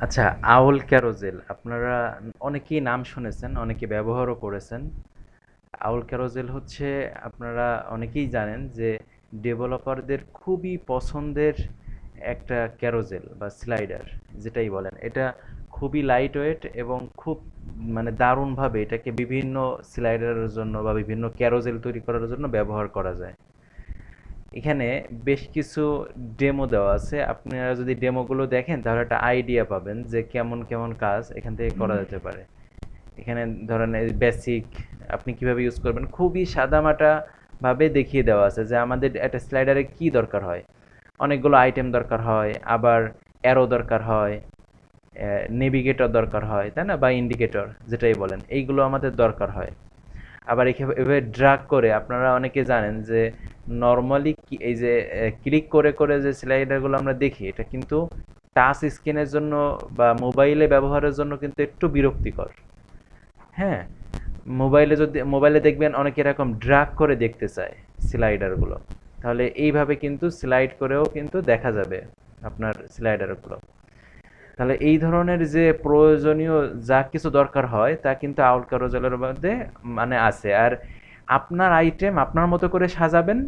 আচ্ছা, আউল ক্যারোজেল আপনারা অনেকেই নাম শুনেছেন, অনেকে ব্যবহারও করেছেন। আউল ক্যারোজেল হচ্ছে আপনারা অনেকেই জানেন যে ডেভেলপারদের খুবই পছন্দের একটা ক্যারোজেল বা স্লাইডার যেটাই বলেন। এটা খুবই লাইট ওয়েট এবং খুব মানে দারুণভাবে এটাকে বিভিন্ন স্লাইডারের জন্য বা বিভিন্ন ক্যারোজেল তৈরি করার জন্য ব্যবহার করা যায়। এখানে বেশ কিছু ডেমো দেওয়া আছে। আপনারা যদি ডেমোগুলো দেখেন তাহলে একটা আইডিয়া পাবেন যে কেমন কেমন কাজ এখান থেকে করা যেতে পারে। এখানে ধরেন বেসিক আপনি কিভাবে ইউজ করবেন খুবই সাদামাটা ভাবে দেখিয়ে দেওয়া আছে যে আমাদের একটা স্লাইডারে কি দরকার হয়। অনেকগুলো আইটেম দরকার হয়, আবার অ্যারো দরকার হয়, নেভিগেটর দরকার হয়, তাই না, বা ইন্ডিকেটর যেটাই বলেন, এইগুলো আমাদের দরকার হয়। আবার এভাবে ড্রাগ করে আপনারা অনেকে জানেন যে নর্মালি এই যে ক্লিক করে করে যে স্লাইডারগুলো আমরা দেখি এটা কিন্তু টাচ স্ক্রিনের জন্য বা মোবাইলে ব্যবহারের জন্য কিন্তু একটু বিরক্তিকর। হ্যাঁ, মোবাইলে দেখবেন অনেকে এরকম ড্রাগ করে দেখতে চায় স্লাইডারগুলো। তাহলে এইভাবে কিন্তু স্লাইড করেও কিন্তু দেখা যাবে আপনার স্লাইডারগুলো। তাহলে এই ধরনের যে প্রয়োজনীয় যা কিছু দরকার হয় তা কিন্তু আউল কারোজালের মধ্যে মানে আছে। আর আপনার আইটেম আপনার মতো করে সাজাবেন,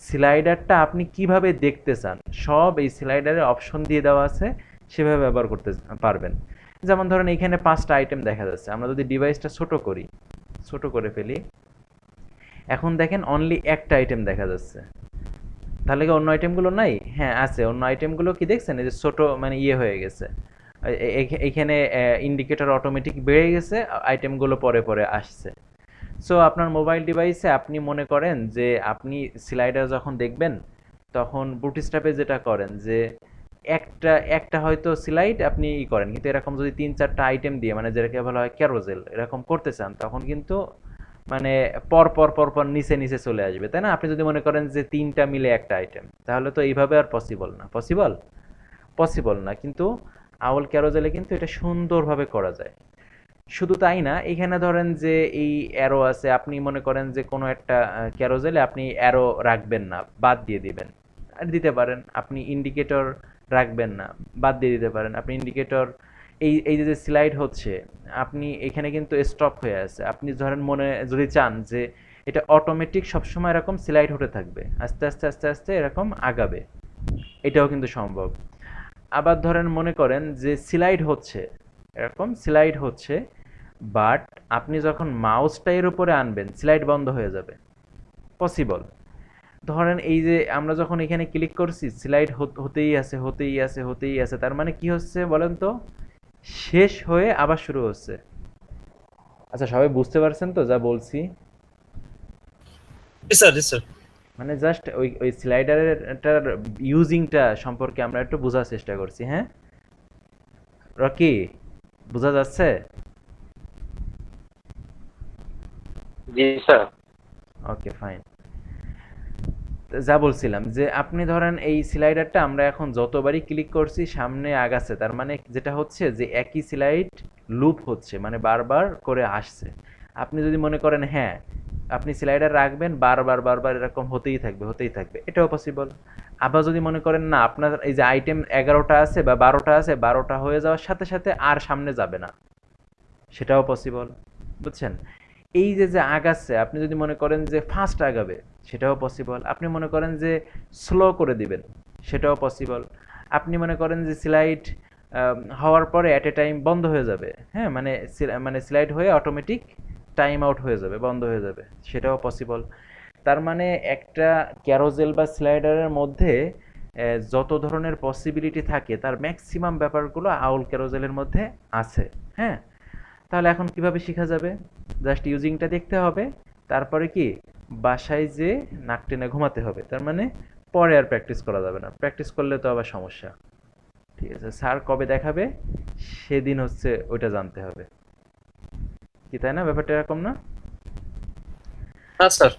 স্লাইডারটা আপনি কিভাবে দেখতে চান সব এই স্লাইডারে অপশন দিয়ে দেওয়া আছে, সেভাবে ব্যবহার করতে পারবেন। যেমন ধরেন এখানে 5টা আইটেম দেখা যাচ্ছে, আমরা যদি ডিভাইসটা ছোট করি, ছোট করে ফেলি, এখন দেখেন অনলি একটা আইটেম দেখা যাচ্ছে। তাহলে কি অন্য আইটেমগুলো নাই? হ্যাঁ আছে, অন্য আইটেমগুলো কি দেখছেন এই যে ছোট মানে ইয়ে হয়ে গেছে। এইখানে ইন্ডিকেটর অটোমেটিক বেড়ে গেছে, আইটেমগুলো পরে পরে আসছে। সো আপনার মোবাইল ডিভাইসে আপনি মনে করেন যে আপনি স্লাইডার যখন দেখবেন তখন বুটস্ট্র্যাপে যেটা করেন যে একটা একটা হয়তো স্লাইড আপনি ই করেন, কিন্তু এরকম যদি 3-4টা আইটেম দিয়ে মানে যেটাকে বলা হয় ক্যারোজেল এরকম করতে চান তখন কিন্তু মানে পর পর পর পর নিচে নিচে চলে আসবে, তাই না? আপনি যদি মনে করেন যে 3টা মিলে একটা আইটেম, তাহলে তো এইভাবে আর পসিবল না। পসিবল না, কিন্তু আউল ক্যারোজেলে কিন্তু এটা সুন্দরভাবে করা যায়। শুধু তাই না, এখানে ধরেন যে এই অ্যারো আছে, আপনি মনে করেন যে কোনো একটা ক্যারোজেলে আপনি অ্যারো রাখবেন না, বাদ দিয়ে দিবেন, আর দিতে পারেন। আপনি ইন্ডিকেটর রাখবেন না, বাদ দিয়ে দিতে পারেন। আপনি ইন্ডিকেটর এই এই যে স্লাইড হচ্ছে, আপনি এখানে কিন্তু স্টপ হয়ে আছে, আপনি ধরেন মনে যদি চান যে এটা অটোমেটিক সবসময় এরকম স্লাইড হতে থাকবে, আস্তে আস্তে আস্তে আস্তে এরকম আগাবে, এটাও কিন্তু সম্ভব। আবার ধরেন মনে করেন যে স্লাইড হচ্ছে, এরকম স্লাইড হচ্ছে, বাট আপনি যখন মাউসটা এর উপরে আনবেন স্লাইড বন্ধ হয়ে যাবে, পসিবল। ধরেন এই যে আমরা যখন এখানে ক্লিক করছি স্লাইড হতেই আছে হতেই আছে হতেই আছে, তার মানে কি হচ্ছে বলেন তো? শেষ হয়ে আবার শুরু হচ্ছে। আচ্ছা, সবাই বুঝতে পারছেন তো যা বলছি? জি স্যার, জি স্যার। মানে জাস্ট ওই ওই স্লাইডারের ইউজিংটা সম্পর্কে আমরা একটু বোঝার চেষ্টা করছি। হ্যাঁ রকি, বোঝা যাচ্ছে? জি স্যার। Okay fine. যা বলছিলাম যে আপনি ধরেন এই স্লাইডারটা আমরা এখন যতবারই ক্লিক করছি সামনে আগাচ্ছে, তার মানে যেটা হচ্ছে যে একই স্লাইড লুপ হচ্ছে, মানে বারবার করে আসছে। আপনি যদি মনে করেন হ্যাঁ আপনি স্লাইডার রাখবেন বারবার বারবার এরকম হতেই থাকবে হতেই থাকবে, এটাও পসিবল। আবার যদি মনে করেন না আপনার এই যে আইটেম 11টা আছে বা 12টা আছে, 12টা হয়ে যাওয়ার সাথে সাথে আর সামনে যাবে না, সেটাও পসিবল। বুঝছেন? এই যে যে আগাচ্ছে, আপনি যদি মনে করেন যে ফাস্ট আগাবে, সেটাও পসিবল। আপনি মনে করেন যে স্লো করে দিবেন, সেটাও পসিবল। আপনি মনে করেন যে স্লাইড হওয়ার পরে অ্যাট এ টাইম বন্ধ হয়ে যাবে, হ্যাঁ মানে মানে স্লাইড হয়ে অটোমেটিক টাইম আউট হয়ে যাবে, বন্ধ হয়ে যাবে, সেটাও পসিবল। তার মানে একটা ক্যারোজেল বা স্লাইডারের মধ্যে যত ধরনের পসিবিলিটি থাকে তার ম্যাক্সিমাম ব্যাপারগুলো আউল ক্যারোজেলের মধ্যে আছে। হ্যাঁ, তাহলে এখন কিভাবে শেখা যাবে? জাস্ট ইউজিংটা দেখতে হবে, তারপরে কি বাসায় যে নাক টেনে ঘুমাতে হবে। তার মানে পরে আর প্র্যাকটিস করা যাবে না, প্র্যাকটিস করলে তো আবার সমস্যা। ঠিক আছে, স্যার কবে দেখাবে সেদিন হচ্ছে ওইটা জানতে হবে, কি তাই না? ব্যাপারটা এরকম না? হ্যাঁ স্যার।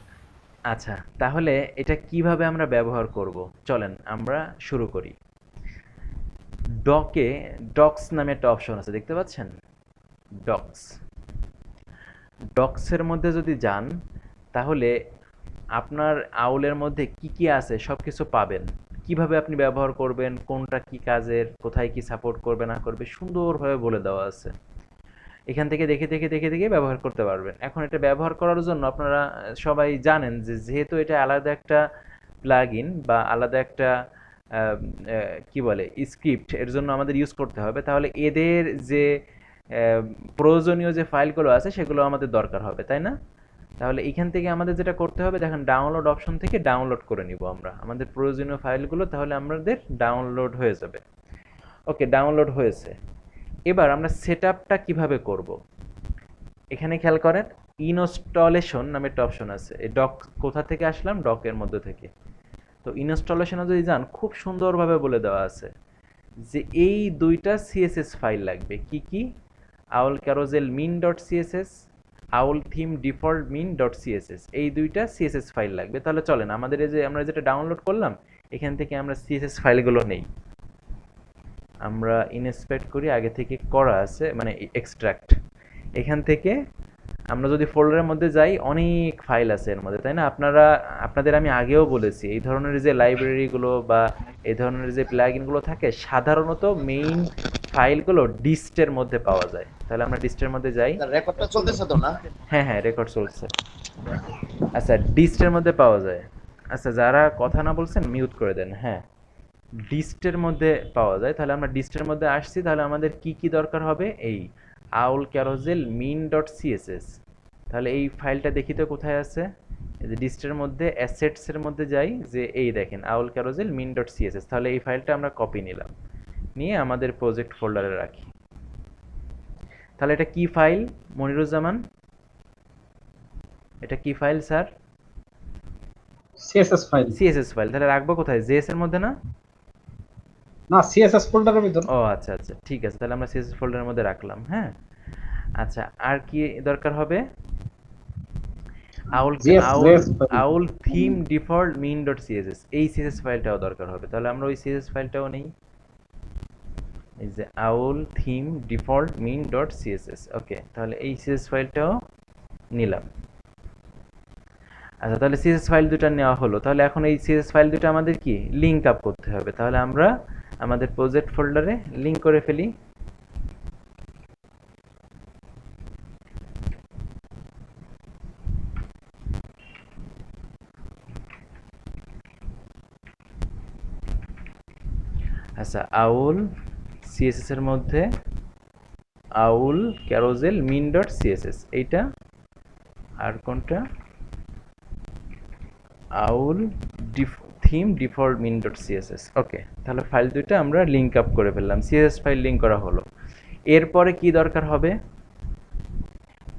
আচ্ছা, তাহলে এটা কিভাবে আমরা ব্যবহার করব, চলেন আমরা শুরু করি। ডকে ডক্স নামে একটা অপশন আছে, দেখতে পাচ্ছেন? ডক্স, ডক্সের মধ্যে যদি যান তাহলে আপনার আউলের মধ্যে কি কি আছে সব কিছু পাবেন। কিভাবে আপনি ব্যবহার করবেন, কোনটা কি কাজের, কোথায় কি সাপোর্ট করবে না করবে সুন্দরভাবে বলে দেওয়া আছে। এখান থেকে দেখে ব্যবহার করতে পারবেন। এখন এটা ব্যবহার করার জন্য আপনারা সবাই জানেন যে যেহেতু এটা আলাদা একটা প্লাগইন বা আলাদা একটা কি বলে স্ক্রিপ্ট এর জন্য আমাদের ইউজ করতে হবে, তাহলে এদের যে প্রয়োজনীয় যে ফাইলগুলো আছে সেগুলো আমাদের দরকার হবে, তাই না? তাহলে এখান থেকে আমাদের যেটা করতে হবে, দেখেন ডাউনলোড অপশন থেকে ডাউনলোড করে নিব আমরা আমাদের প্রয়োজনীয় ফাইলগুলো, তাহলে আমাদের ডাউনলোড হয়ে যাবে। ওকে, ডাউনলোড হয়েছে। এবার আমরা সেটআপটা কিভাবে করব, এখানে খেয়াল করেন ইনস্টলেশন নামে একটা অপশন আছে। এই ডক কোথা থেকে আসলাম, ডকের মধ্যে থেকে। তো ইনস্টলেশনে যদি যান খুব সুন্দরভাবে বলে দেওয়া আছে যে এই দুইটা সিএসএস ফাইল লাগবে। কি কি? Owl carousel min dot CSS, owl theme default min dot CSS, এই দুইটা সিএসএস ফাইল লাগবে। তাহলে চলেন আমাদের এই যে আমরা যেটা ডাউনলোড করলাম এখান থেকে আমরা সিএসএস ফাইলগুলো নেই। আমরা ইনস্পেক্ট করি, আগে থেকে করা আছে মানে এক্সট্রাক্ট। এখান থেকে আমরা যদি ফোল্ডারের মধ্যে যাই অনেক ফাইল আছে এর মধ্যে, তাই না? আপনাদের আমি আগেও বলেছি এই ধরনের যে লাইব্রেরিগুলো বা এই ধরনের যে প্লাগইনগুলো থাকে সাধারণত মেইন ফাইলগুলো ডিস্টের মধ্যে পাওয়া যায়। তাহলে আমরা ডিস্টের মধ্যে যাই। রেকর্ডটা চলতেছে তো না? হ্যাঁ, রেকর্ড চলছে। আচ্ছা, ডিস্টের মধ্যে পাওয়া যায়। আচ্ছা, যারা কথা না বলছেন মিউট করে দেন। হ্যাঁ, ডিস্টের মধ্যে পাওয়া যায়। তাহলে আমরা ডিস্টের মধ্যে আসছি। তাহলে আমাদের কি কি দরকার হবে? এই আউল ক্যারোজেল মিন ডট সিএসএস। তাহলে এই ফাইলটা দেখি তো কোথায় আছে। এই যে ডিস্টের মধ্যে অ্যাসেটসের মধ্যে যাই, যে এই দেখেন আউল ক্যারোজেল মিন ডট সিএসএস। তাহলে এই ফাইলটা আমরা কপি নিলাম, নিয়ে আমাদের প্রজেক্ট ফোল্ডারে রাখি। তাহলে এটা কি ফাইল মনিরুজ্জামান? এটা কি file sir? CSS file. CSS file. তাহলে রাখবো কোথায়? জেএস এর মধ্যে না? না, সিএসএস ফোল্ডারের ভিতর। ও আচ্ছা, ঠিক আছে। তাহলে আমরা সিএসএস ফোল্ডারের মধ্যে রাখলাম। হ্যাঁ, আচ্ছা, আর কি দরকার হবে? Owl theme default min dot CSS, এই সিএসএস ফাইলটাও দরকার হবে। তাহলে আমরা ওই সিএসএস ফাইলটাও নেই। এই যে owl theme default min dot CSS. Okay, তাহলে এই সিএসএস ফাইলটাও নিলাম। আচ্ছা, তাহলে সিএসএস ফাইল দুটো নেওয়া হলো। তাহলে এখন এই সিএসএস ফাইল দুটো আমাদের কি লিংক আপ করতে হবে। তাহলে আমরা আমাদের প্রজেক্ট ফোল্ডারে লিংক করে ফেলি। আচ্ছা, আউল সিএসএস এর মধ্যে owl carousel min dot CSS, এইটা। আর কোনটা? Owl theme default min dot CSS. Okay, তাহলে ফাইল দুইটা আমরা লিংক আপ করে ফেললাম, সিএসএস ফাইল লিংক করা হলো। এরপরে কি দরকার হবে?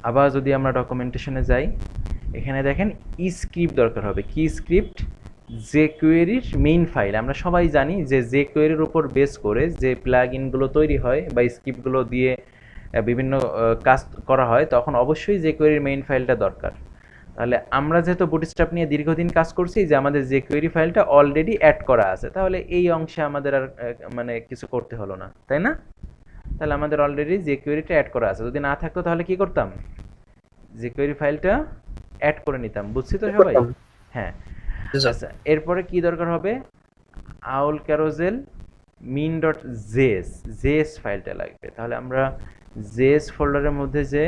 আবার যদি আমরা ডকুমেন্টেশনে যাই, এখানে দেখেন স্ক্রিপ্ট দরকার হবে। কি স্ক্রিপ্ট? জেকুয়েরির main file. আমরা সবাই জানি যে জেকুয়েরির উপর বেস করে যে প্লাগইনগুলো তৈরি হয় বা স্ক্রিপ্টগুলো দিয়ে বিভিন্ন কাজ করা হয়, তখন অবশ্যই জেকুয়েরির মেইন ফাইলটা দরকার। তাহলে আমরা যেহেতু বুটস্ট্র্যাপ নিয়ে দীর্ঘদিন কাজ করছি, যে আমাদের জেকুয়েরি ফাইলটা অলরেডি অ্যাড করা আছে, তাহলে এই অংশে আমাদের আর মানে কিছু করতে হলো না, তাই না? তাহলে আমাদের অলরেডি জেকুয়েরিটা অ্যাড করা আছে। যদি না থাকতো তাহলে কি করতাম? জেকুয়েরি ফাইলটা অ্যাড করে নিতাম। বুঝছি তো সবাই? হ্যাঁ, আচ্ছা, এরপরে কি দরকার হবে? আউল ক্যারোজেল মিন ডট জেএস ফাইলটা লাগবে। তাহলে আমরা জেএস ফোল্ডারের মধ্যে যে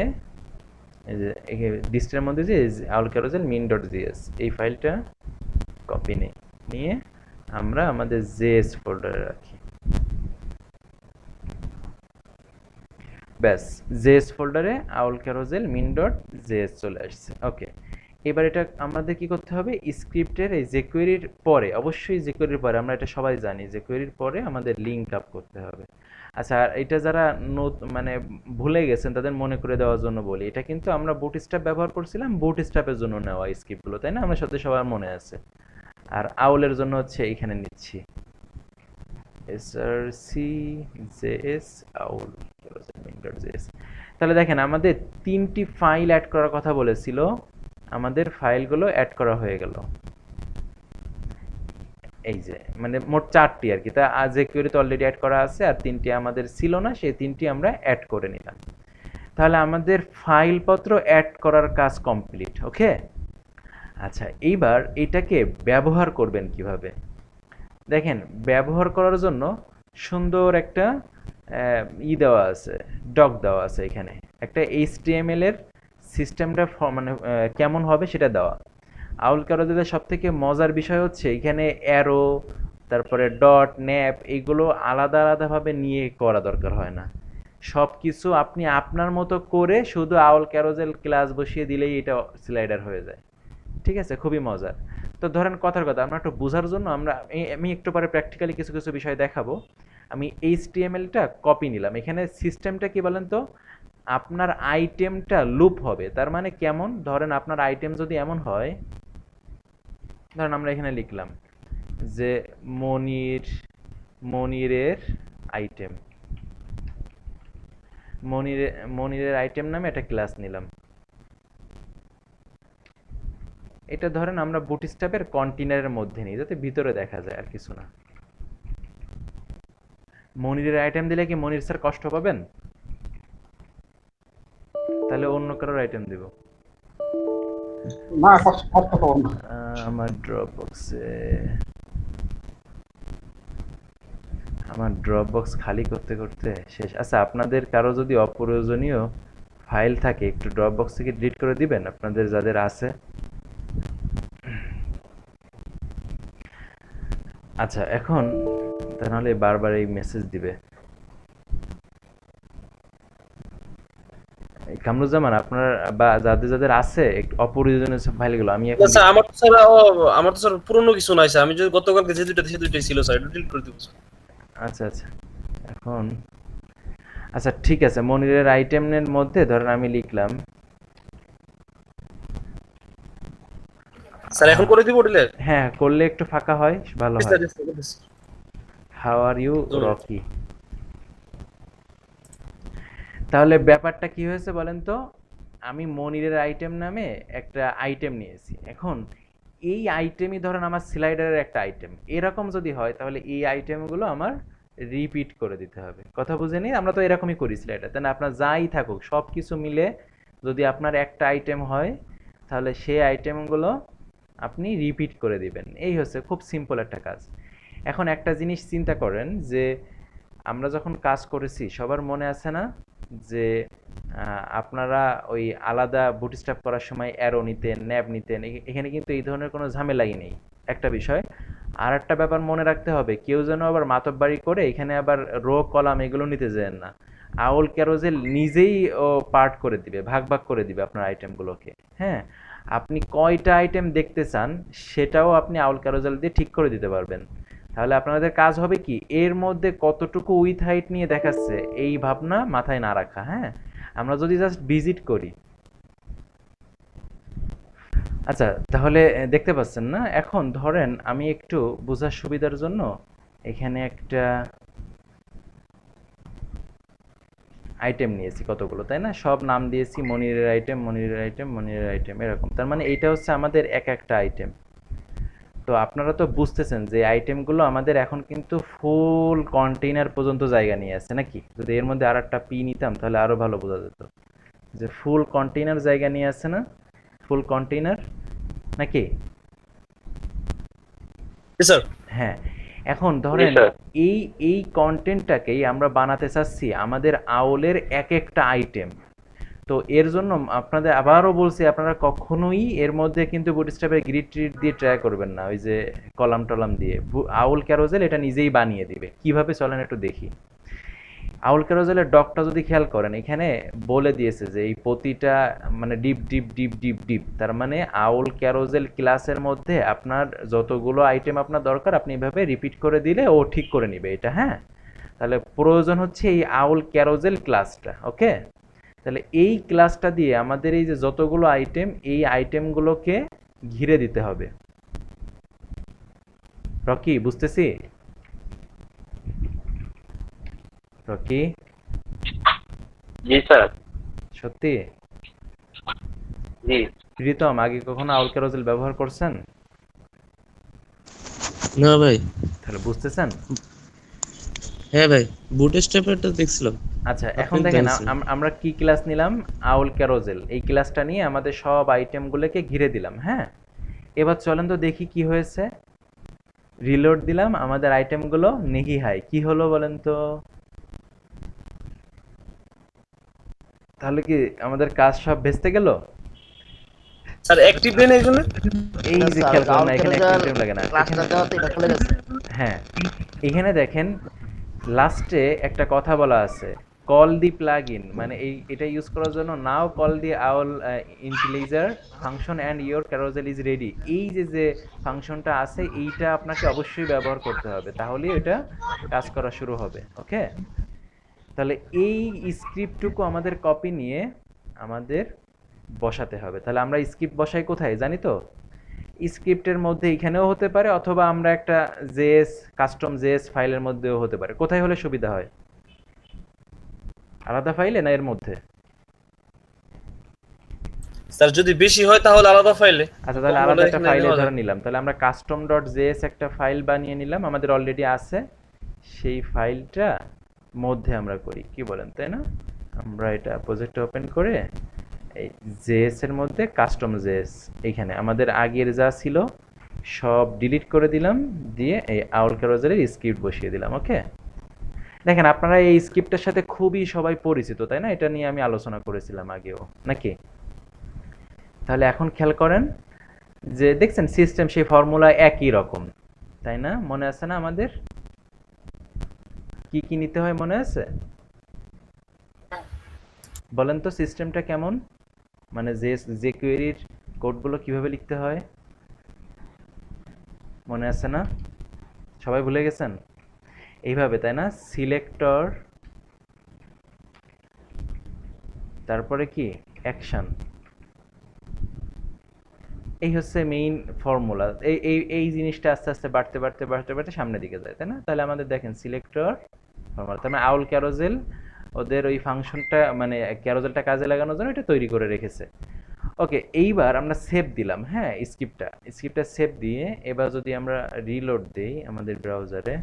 ডিস্টের মধ্যে যে আউল ক্যারোজেল মিন ডট জেএস, এই ফাইলটা কপি নিয়ে আমরা আমাদের জেএস ফোল্ডারে রাখি। ব্যাস, জেএস ফোল্ডারে আউল ক্যারোজেল মিন ডট জেএস চলে আসছে। ওকে, এবার এটা আমাদের কি করতে হবে? স্ক্রিপ্টের এই জেকুয়েরির পরে, অবশ্যই জেকুয়েরির পরে, আমরা এটা সবাই জানি জেকুয়েরির পরে আমাদের লিংক আপ করতে হবে। আচ্ছা, আর এটা যারা মানে ভুলে গেছেন তাদের মনে করে দেওয়ার জন্য বলি, এটা কিন্তু আমরা বুটস্ট্র্যাপ ব্যবহার করছিলাম, বুটস্ট্র্যাপের জন্য নেওয়া স্ক্রিপ্টগুলো, তাই না? আমরা সাথে সবার মনে আছে। আর আউলের জন্য হচ্ছে এইখানে নিচ্ছি src.js আউল। তাহলে দেখেন আমাদের 3টি ফাইল অ্যাড করার কথা বলেছিল, আমাদের ফাইলগুলো অ্যাড করা হয়ে গেল। এই যে মানে মোট 4টি আর কি। তা জেকুয়েরি তো অলরেডি অ্যাড করা আছে, আর 3টি আমাদের ছিল না, সেই 3টি আমরা অ্যাড করে নিলাম। তাহলে আমাদের ফাইলপত্র অ্যাড করার কাজ কমপ্লিট। ওকে, আচ্ছা, এইবার এটাকে ব্যবহার করবেন কিভাবে? দেখেন ব্যবহার করার জন্য সুন্দর একটা দেওয়া আছে, ডক দেওয়া আছে এখানে, একটা এইচটিএমএল এর সিস্টেমটা মানে কেমন হবে সেটা দেওয়া। আউল ক্যারোজেলের সব থেকে মজার বিষয় হচ্ছে এখানে অ্যারো, তারপরে ডট ন্যাপ, এইগুলো আলাদা আলাদাভাবে নিয়ে করা দরকার হয় না। সব কিছু আপনি আপনার মতো করে শুধু আউল ক্যারোজেল ক্লাস বসিয়ে দিলেই এটা স্লাইডার হয়ে যায়। ঠিক আছে, খুবই মজার। তো ধরেন কথার কথা আমরা একটু বোঝার জন্য আমি একটু পরে প্র্যাকটিক্যালি কিছু কিছু বিষয় দেখাবো। আমি এইচটিএমএলটা কপি নিলাম, এখানে সিস্টেমটা কি বলেন তো, আপনার আইটেমটা লুপ হবে। তার মানে কেমন, ধরেন আপনার আইটেম যদি এমন হয়, ধরেন আমরা এখানে লিখলাম যে মনিরের আইটেম, মনিরের আইটেম নামে একটা ক্লাস নিলাম। এটা ধরেন আমরা বুটস্ট্র্যাপের কন্টেইনারের মধ্যে নিই যাতে ভিতরে দেখা যায়, আর কিছু না। মনিরের আইটেম দিলে কি মনির স্যার কষ্ট পাবেন? তাহলে অন্য কারোর আইটেম দিব। না, কষ্ট কষ্ট পাবো না। আমার ড্রপ বক্স খালি করতে করতে শেষ। আচ্ছা, আপনাদের কারো যদি অপ্রয়োজনীয় ফাইল থাকে একটু ড্রপ বক্স থেকে ডিলিট করে দিবেন, আপনাদের যাদের আছে। আচ্ছা, এখন তাহলে বারবার এই মেসেজ দিবে। কামরুজ্জামান, আপনার বা যাদের যাদের আছে একটু অপ্রয়োজনীয় সব ফাইলগুলো আমি এখন স্যার আমার তো স্যার পুরনো কিছু নাই স্যার, আমি যে গতকালকে যে দুইটাই ছিল স্যার, ডিলিট করে দিব স্যার। আচ্ছা আচ্ছা, এখন আচ্ছা ঠিক আছে, মনিরের আইটেমের মধ্যে ধরেন আমি লিখলাম, স্যার এখন করে দিব ডিলিট। হ্যাঁ করলে একটু ফাঁকা হয়, ভালো হয়। Sir how are you Rocky. তাহলে ব্যাপারটা কি হয়েছে বলেন তো, আমি মনিরের আইটেম নামে একটা আইটেম নিয়েছি। এখন এই আইটেমই ধরেন আমার স্লাইডারের একটা আইটেম, এরকম যদি হয় তাহলে এই আইটেমগুলো আমার রিপিট করে দিতে হবে। কথা বুঝে নিই, আমরা তো এরকমই করি স্লাইডার, তাই না? আপনার যাই থাকুক সব কিছু মিলে যদি আপনার একটা আইটেম হয় তাহলে সেই আইটেমগুলো আপনি রিপিট করে দিবেন। এই হচ্ছে খুব সিম্পল একটা কাজ। এখন একটা জিনিস চিন্তা করেন যে আমরা যখন কাজ করেছি সবার মনে আছে না যে আপনারা ওই আলাদা বুটস্ট্র্যাপ করার সময় অ্যারো নিতেন, ন্যাব নিতেন, এখানে কিন্তু এই ধরনের কোনো ঝামেলাই নেই। একটা বিষয়, আর একটা ব্যাপার মনে রাখতে হবে, কেউ যেন আবার মাতব্বাড়ি করে এখানে আবার রো কলাম এগুলো নিতে যান না। আউল ক্যারোজেল নিজেই ও পার্ট করে দিবে, ভাগ ভাগ করে দিবে আপনার আইটেমগুলোকে। হ্যাঁ, আপনি কয়টা আইটেম দেখতে চান সেটাও আপনি আউল ক্যারোজেল দিয়ে ঠিক করে দিতে পারবেন। তাহলে আপনাদের কাজ হবে কি, এর মধ্যে কতটুকু উইথ হাইট নিয়ে দেখাচ্ছে এই ভাবনা মাথায় না রাখা। হ্যাঁ, আমরা যদি জাস্ট ভিজিট করি। আচ্ছা, তাহলে দেখতে পাচ্ছেন না? এখন ধরেন আমি একটু বোঝার সুবিধার জন্য এখানে একটা আইটেম নিয়েছি কতগুলো, তাই না? সব নাম দিয়েছি মনিরের আইটেম, মনিরের আইটেম, মনিরের আইটেম, এরকম। তার মানে এইটা হচ্ছে আমাদের এক একটা আইটেম। তো আপনারা তো বুঝতেছেন যে আইটেমগুলো আমাদের এখন কিন্তু ফুল কন্টেইনার পর্যন্ত জায়গা নিয়ে আছে নাকি? যদি এর মধ্যে আর একটা পি নিতাম তাহলে আরো ভালো বোঝা যেত যে ফুল কন্টেইনার জায়গা নিয়ে আছে না, ফুল কন্টেইনার নাকি? স্যার হ্যাঁ, এখন ধরেন স্যার। এই এই কন্টেন্টটাকেই আমরা বানাতে চাচ্ছি আমাদের আউলের এক একটা আইটেম। তো এর জন্য আপনাদের আবারও বলছি, আপনারা কখনোই এর মধ্যে কিন্তু বুটস্ট্র্যাপের গ্রিড ট্রিড দিয়ে ট্রাই করবেন না, ওই যে কলাম টলাম দিয়ে। আউল ক্যারোজেল এটা নিজেই বানিয়ে দিবে। কিভাবে চলেন একটু দেখি। আউল ক্যারোজেলের ডকটা যদি খেয়াল করেন, এখানে বলে দিয়েছে যে এই প্রতিটা মানে deep deep deep deep deep, তার মানে আউল ক্যারোজেল ক্লাসের মধ্যে আপনার যতগুলো আইটেম আপনার দরকার আপনি এভাবে রিপিট করে দিলে ও ঠিক করে নিবে এটা। হ্যাঁ, তাহলে প্রয়োজন হচ্ছে এই আউল ক্যারোজেল ক্লাসটা। ওকে, তাহলে এই ক্লাসটা দিয়ে আমাদের এই যে যতগুলো আইটেম, এই আইটেমগুলোকে ঘিরে দিতে হবে। রকি, বুঝতেছি? রকি, জি স্যার। সত্যি? জি। প্রীতম, আগে কখনো আউল ক্যারোজেল ব্যবহার করছেন? না ভাই। তাহলে বুঝতেছেন? হ্যাঁ ভাই, বুটস্ট্র্যাপেরটা দেখছিলাম। আচ্ছা, এখন আপনি দেখেন জানছেন। আমরা কি ক্লাস নিলাম, আউল ক্যারোজেল। এই ক্লাসটা নিয়ে আমাদের সব আইটেমগুলোকে ঘিরে দিলাম। হ্যাঁ, এবার চলেন তো দেখি কি হয়েছে। রিলোড দিলাম, আমাদের আইটেমগুলো নেহি হাই কি হলো বলেন তো? তাহলে কি আমাদের কাজ সব ভেস্তে গেল? স্যার অ্যাক্টিভ নেই না এই জন্য? এই না যে স্যার, খেয়াল করেন রাহুল না, এখানে কেরোজাল একটা লাগে না ক্লাসটা এখানে। দেওয়াতে এটা খুলে গেছে। হ্যাঁ, এখানে দেখেন লাস্টে একটা কথা বলা আছে, কল দি প্লাগ ইন, মানে এটা ইউজ করার জন্য now call the owl initializer function and your carousel is ready. এই যে ফাংশনটা আছে এইটা আপনাকে অবশ্যই ব্যবহার করতে হবে, তাহলেই এটা কাজ করা শুরু হবে। ওকে, তাহলে এই স্ক্রিপ্টটুকু আমাদের কপি নিয়ে আমাদের বসাতে হবে। তাহলে আমরা স্ক্রিপ্ট বসাই কোথায় জানি তো? স্ক্রিপ্টের মধ্যে এখানেও হতে পারে, অথবা আমরা একটা জেএস কাস্টম জেএস ফাইলের মধ্যেও হতে পারে। কোথায় হলে সুবিধা হয়? আলাদা ফাইলে না এর মধ্যে? স্যার যদি বেশি হয় তাহলে আলাদা ফাইলে। আচ্ছা, তাহলে কম আলাদা হলে একটা এখানে ফাইলে নেওয়া ধরে যায়। নিলাম। তাহলে আমরা কাস্টম ডট জেএস একটা ফাইল বানিয়ে নিলাম, আমাদের অলরেডি আছে। সেই ফাইলটা মধ্যে আমরা করি, কি বলেন, তাই না? আমরা এটা প্রজেক্ট ওপেন করে এই জেএস এর মধ্যে কাস্টম জেএস, এইখানে আমাদের আগের যা ছিল সব ডিলিট করে দিলাম, দিয়ে এই আউল ক্যারোজেলের স্ক্রিপ্ট বসিয়ে দিলাম। ওকে, দেখেন আপনারা এই স্ক্রিপ্টের সাথে খুবই সবাই পরিচিত, তাই না? এটা নিয়ে আমি আলোচনা করেছিলাম আগেও, নাকি? তাহলে এখন খেয়াল করেন যে দেখছেন সিস্টেম সেই ফর্মুলা একই রকম, তাই না? মনে আছে না আমাদের কি কি নিতে হয়, মনে আছে? বলেন তো সিস্টেমটা কেমন, মানে যে কোয়েরির কোডগুলো কিভাবে লিখতে হয় মনে আছে না? সবাই ভুলে গেছেন? এইভাবে, তাই না? সিলেক্টর, তারপরে কি অ্যাকশন, এই হচ্ছে মেইন ফর্মুলা। এই জিনিসটা আস্তে আস্তে বাড়তে বাড়তে বাড়তে বাড়তে সামনের দিকে যায়, তাই না? তাহলে আমাদের দেখেন সিলেক্টর ফর্মুলা, তার মানে আউল ক্যারোজেল ওদের ওই ফাংশনটা, মানে ক্যারোজেলটা কাজে লাগানোর জন্য এটা তৈরি করে রেখেছে। ওকে, এইবার আমরা সেভ দিলাম, হ্যাঁ, স্ক্রিপ্টটা সেভ দিয়ে এবার যদি আমরা রিলোড দেই আমাদের ব্রাউজারে,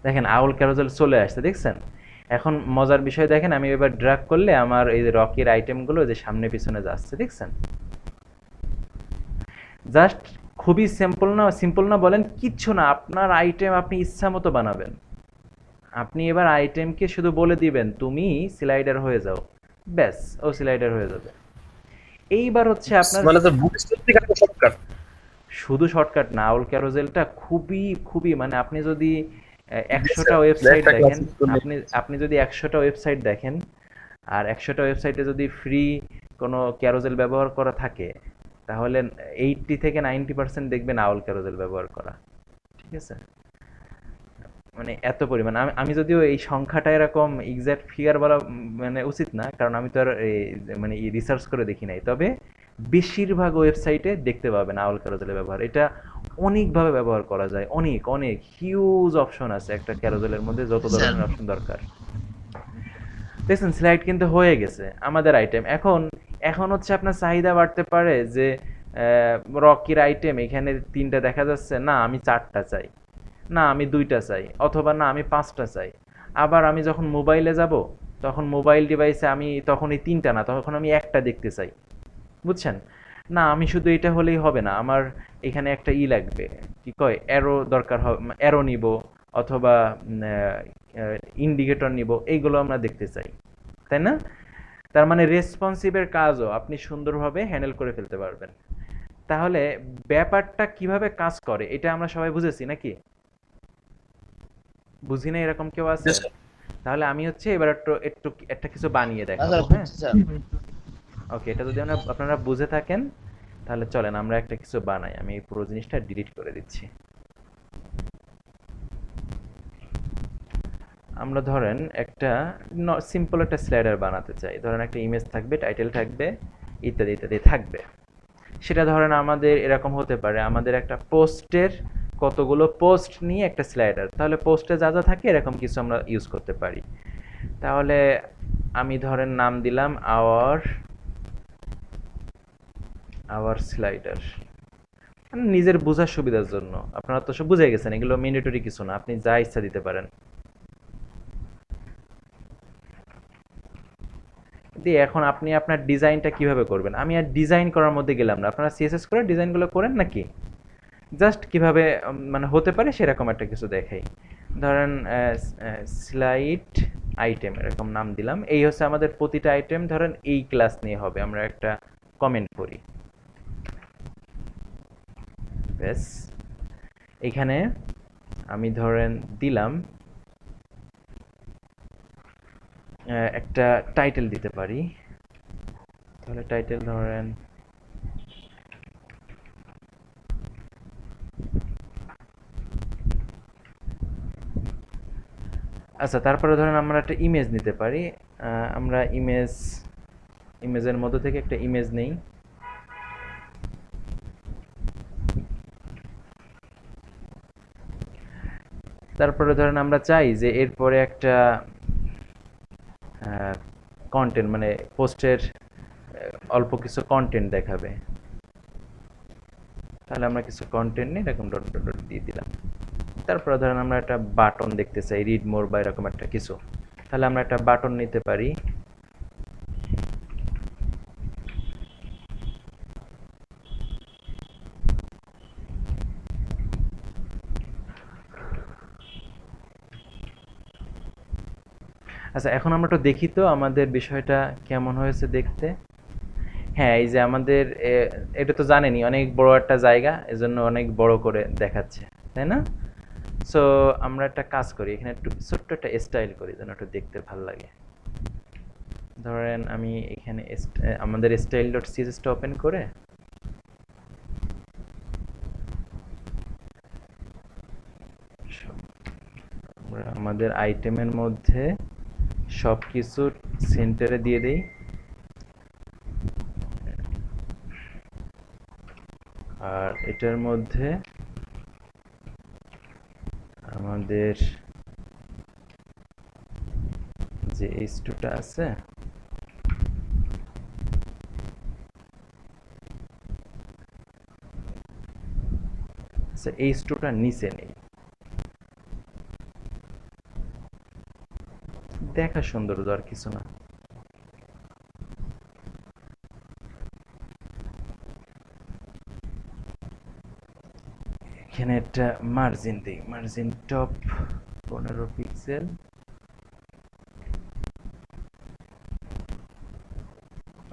দেখেন আউল ক্যারোজেল চলে আসছে, দেখছেন? এখন মজার বিষয় দেখেন, আমি এবার ড্র্যাগ করলে আমার এই যে রকির আইটেমগুলো যে সামনে পিছনে যাচ্ছে, দেখছেন? জাস্ট খুবই সিম্পল না বলেন? কিচ্ছু না, আপনার আইটেম আপনি ইচ্ছা মতো বানাবেন। আপনি এবার আইটেমকে শুধু বলে দিবেন তুমি স্লাইডার হয়ে যাও, ব্যাস ও স্লাইডার হয়ে যাবে। এইবার হচ্ছে আপনার মানে তো বুটস্ট্র্যাপ থেকে একটা শর্টকাট। শুধু শর্টকাট না, আউল ক্যারোজেলটা খুবই খুবই, মানে আপনি যদি 100টা ওয়েবসাইট একটা দেখেন, ক্লাস আপনি যদি 100টা ওয়েবসাইট দেখেন আর 100টা ওয়েবসাইটে যদি ফ্রি কোনো ক্যারোজেল ব্যবহার করা থাকে, তাহলে 80 থেকে 90% দেখবেন আউল ক্যারোজেল ব্যবহার করা। ঠিক আছে, মানে এত পরিমাণ। আমি যদিও এই সংখ্যাটা এরকম এক্সাক্ট ফিগার বলা মানে উচিত না, কারণ আমি তো আর মানে রিসার্চ করে দেখি নাই, তবে বেশিরভাগ ওয়েবসাইটে দেখতে পাবেন আউল ক্যারোজেলের ব্যবহার। এটা অনেকভাবে ব্যবহার করা যায়, অনেক অনেক হিউজ অপশন আছে একটা ক্যারোজেলের মধ্যে, যত ধরনের অপশন দরকার। দেখছেন স্লাইড কিন্তু হয়ে গেছে আমাদের আইটেম। এখন হচ্ছে আপনার চাহিদা বাড়তে পারে যে রকির আইটেম এখানে 3টা দেখা যাচ্ছে, না আমি 4টা চাই, না আমি 2টা চাই, অথবা না আমি 5টা চাই। আবার আমি যখন মোবাইলে যাব তখন মোবাইল ডিভাইসে আমি তখন এই 3টা না, তখন আমি একটা দেখতে চাই, বুঝছেন? না আমি শুধু এটা হলেই হবে না, আমার এখানে একটা লাগবে, কি কয়, অ্যারো দরকার হবে, অ্যারো নিব, অথবা ইন্ডিকেটর নিব, এইগুলো আমরা দেখতে চাই, তাই না? তার মানে রেসপন্সিভের কাজও আপনি সুন্দরভাবে হ্যান্ডেল করে ফেলতে পারবেন। তাহলে ব্যাপারটা কিভাবে কাজ করে এটা আমরা সবাই বুঝেছি নাকি? বুঝি না এরকম কেউ আছে? Yes, sir. তাহলে আমি হচ্ছে এবার একটু একটু একটা কিছু বানিয়ে না দেখাবো, স্যার, হ্যাঁ? বুঝছি স্যার। ওকে, এটা যদি আপনারা বুঝে থাকেন তাহলে চলেন আমরা একটা কিছু বানাই। আমি এই পুরো জিনিসটা ডিলিট করে দিচ্ছি। আমরা ধরেন একটা সিম্পল একটা স্লাইডার বানাতে চাই। ধরেন একটা ইমেজ থাকবে, টাইটেল থাকবে, ইত্যাদি ইত্যাদি থাকবে। সেটা ধরেন আমাদের এরকম হতে পারে, আমাদের একটা পোস্টের কতগুলো পোস্ট নিয়ে একটা স্লাইডার। তাহলে পোস্টে যা যা থাকে এরকম কিছু আমরা ইউজ করতে পারি। তাহলে আমি ধরেন নাম দিলাম আওয়ার স্লাইডার, নিজের বোঝার সুবিধার জন্য। আপনারা তো সব বুঝে গেছেন, এগুলো ম্যান্ডেটরি কিছু না, আপনি যা ইচ্ছা দিতে পারেন। দিয়ে এখন আপনি আপনার ডিজাইনটা কিভাবে করবেন? আমি আর ডিজাইন করার মধ্যে গেলাম না। আপনারা সিএসএস করে ডিজাইনগুলো করেন নাকি? জাস্ট কিভাবে মানে হতে পারে সেরকম একটা কিছু দেখাই। ধরেন স্লাইড আইটেম এরকম নাম দিলাম। এই হচ্ছে আমাদের প্রতিটা আইটেম ধরেন এই ক্লাস নিয়ে হবে। আমরা একটা কমেন্ট করি। ব্যাস। এখানে আমি ধরেন দিলাম একটা টাইটেল দিতে পারি। তাহলে টাইটেল ধরেন আচ্ছা, তারপরে ধরেন আমরা একটা ইমেজ নিতে পারি। আমরা ইমেজের মধ্যে থেকে একটা ইমেজ নেই। তারপরে ধরেন আমরা চাই যে এরপরে একটা কন্টেন্ট মানে পোস্টের অল্প কিছু কন্টেন্ট দেখাবে। তাহলে আমরা কিছু কন্টেন্ট নিয়ে এরকম ডট ডট ডট দিয়ে দিলাম। তারপরে ধরেন আমরা একটা বাটন দেখতে চাই, রিড মোর বা এরকম একটা কিছু। তাহলে আমরা একটা বাটন নিতে পারি। আচ্ছা, এখন আমরা একটু দেখি তো আমাদের বিষয়টা কেমন হয়েছে দেখতে। হ্যাঁ, এই যে আমাদের এটা তো জানেনই অনেক বড় একটা জায়গা, এজন্য অনেক বড় করে দেখাচ্ছে, তাই না? সো আমরা একটা কাজ করি, এখানে একটু ছোট্ট একটা স্টাইল করি যেন একটু দেখতে ভালো লাগে। ধরেন আমি এখানে আমাদের স্টাইল ডট সিএসএসটা ওপেন করে আমরা আমাদের আইটেমের মধ্যে সব কিছু সেন্টারে দিয়ে দেই। আর এটার মধ্যে আমাদের যে H2টা আছে আচ্ছা, H2টা নিচে নেই। দেখা সুন্দর আর কিছু না। এখানে একটা মার্জিন দিই, মার্জিন টপ 15 পিক্সেল।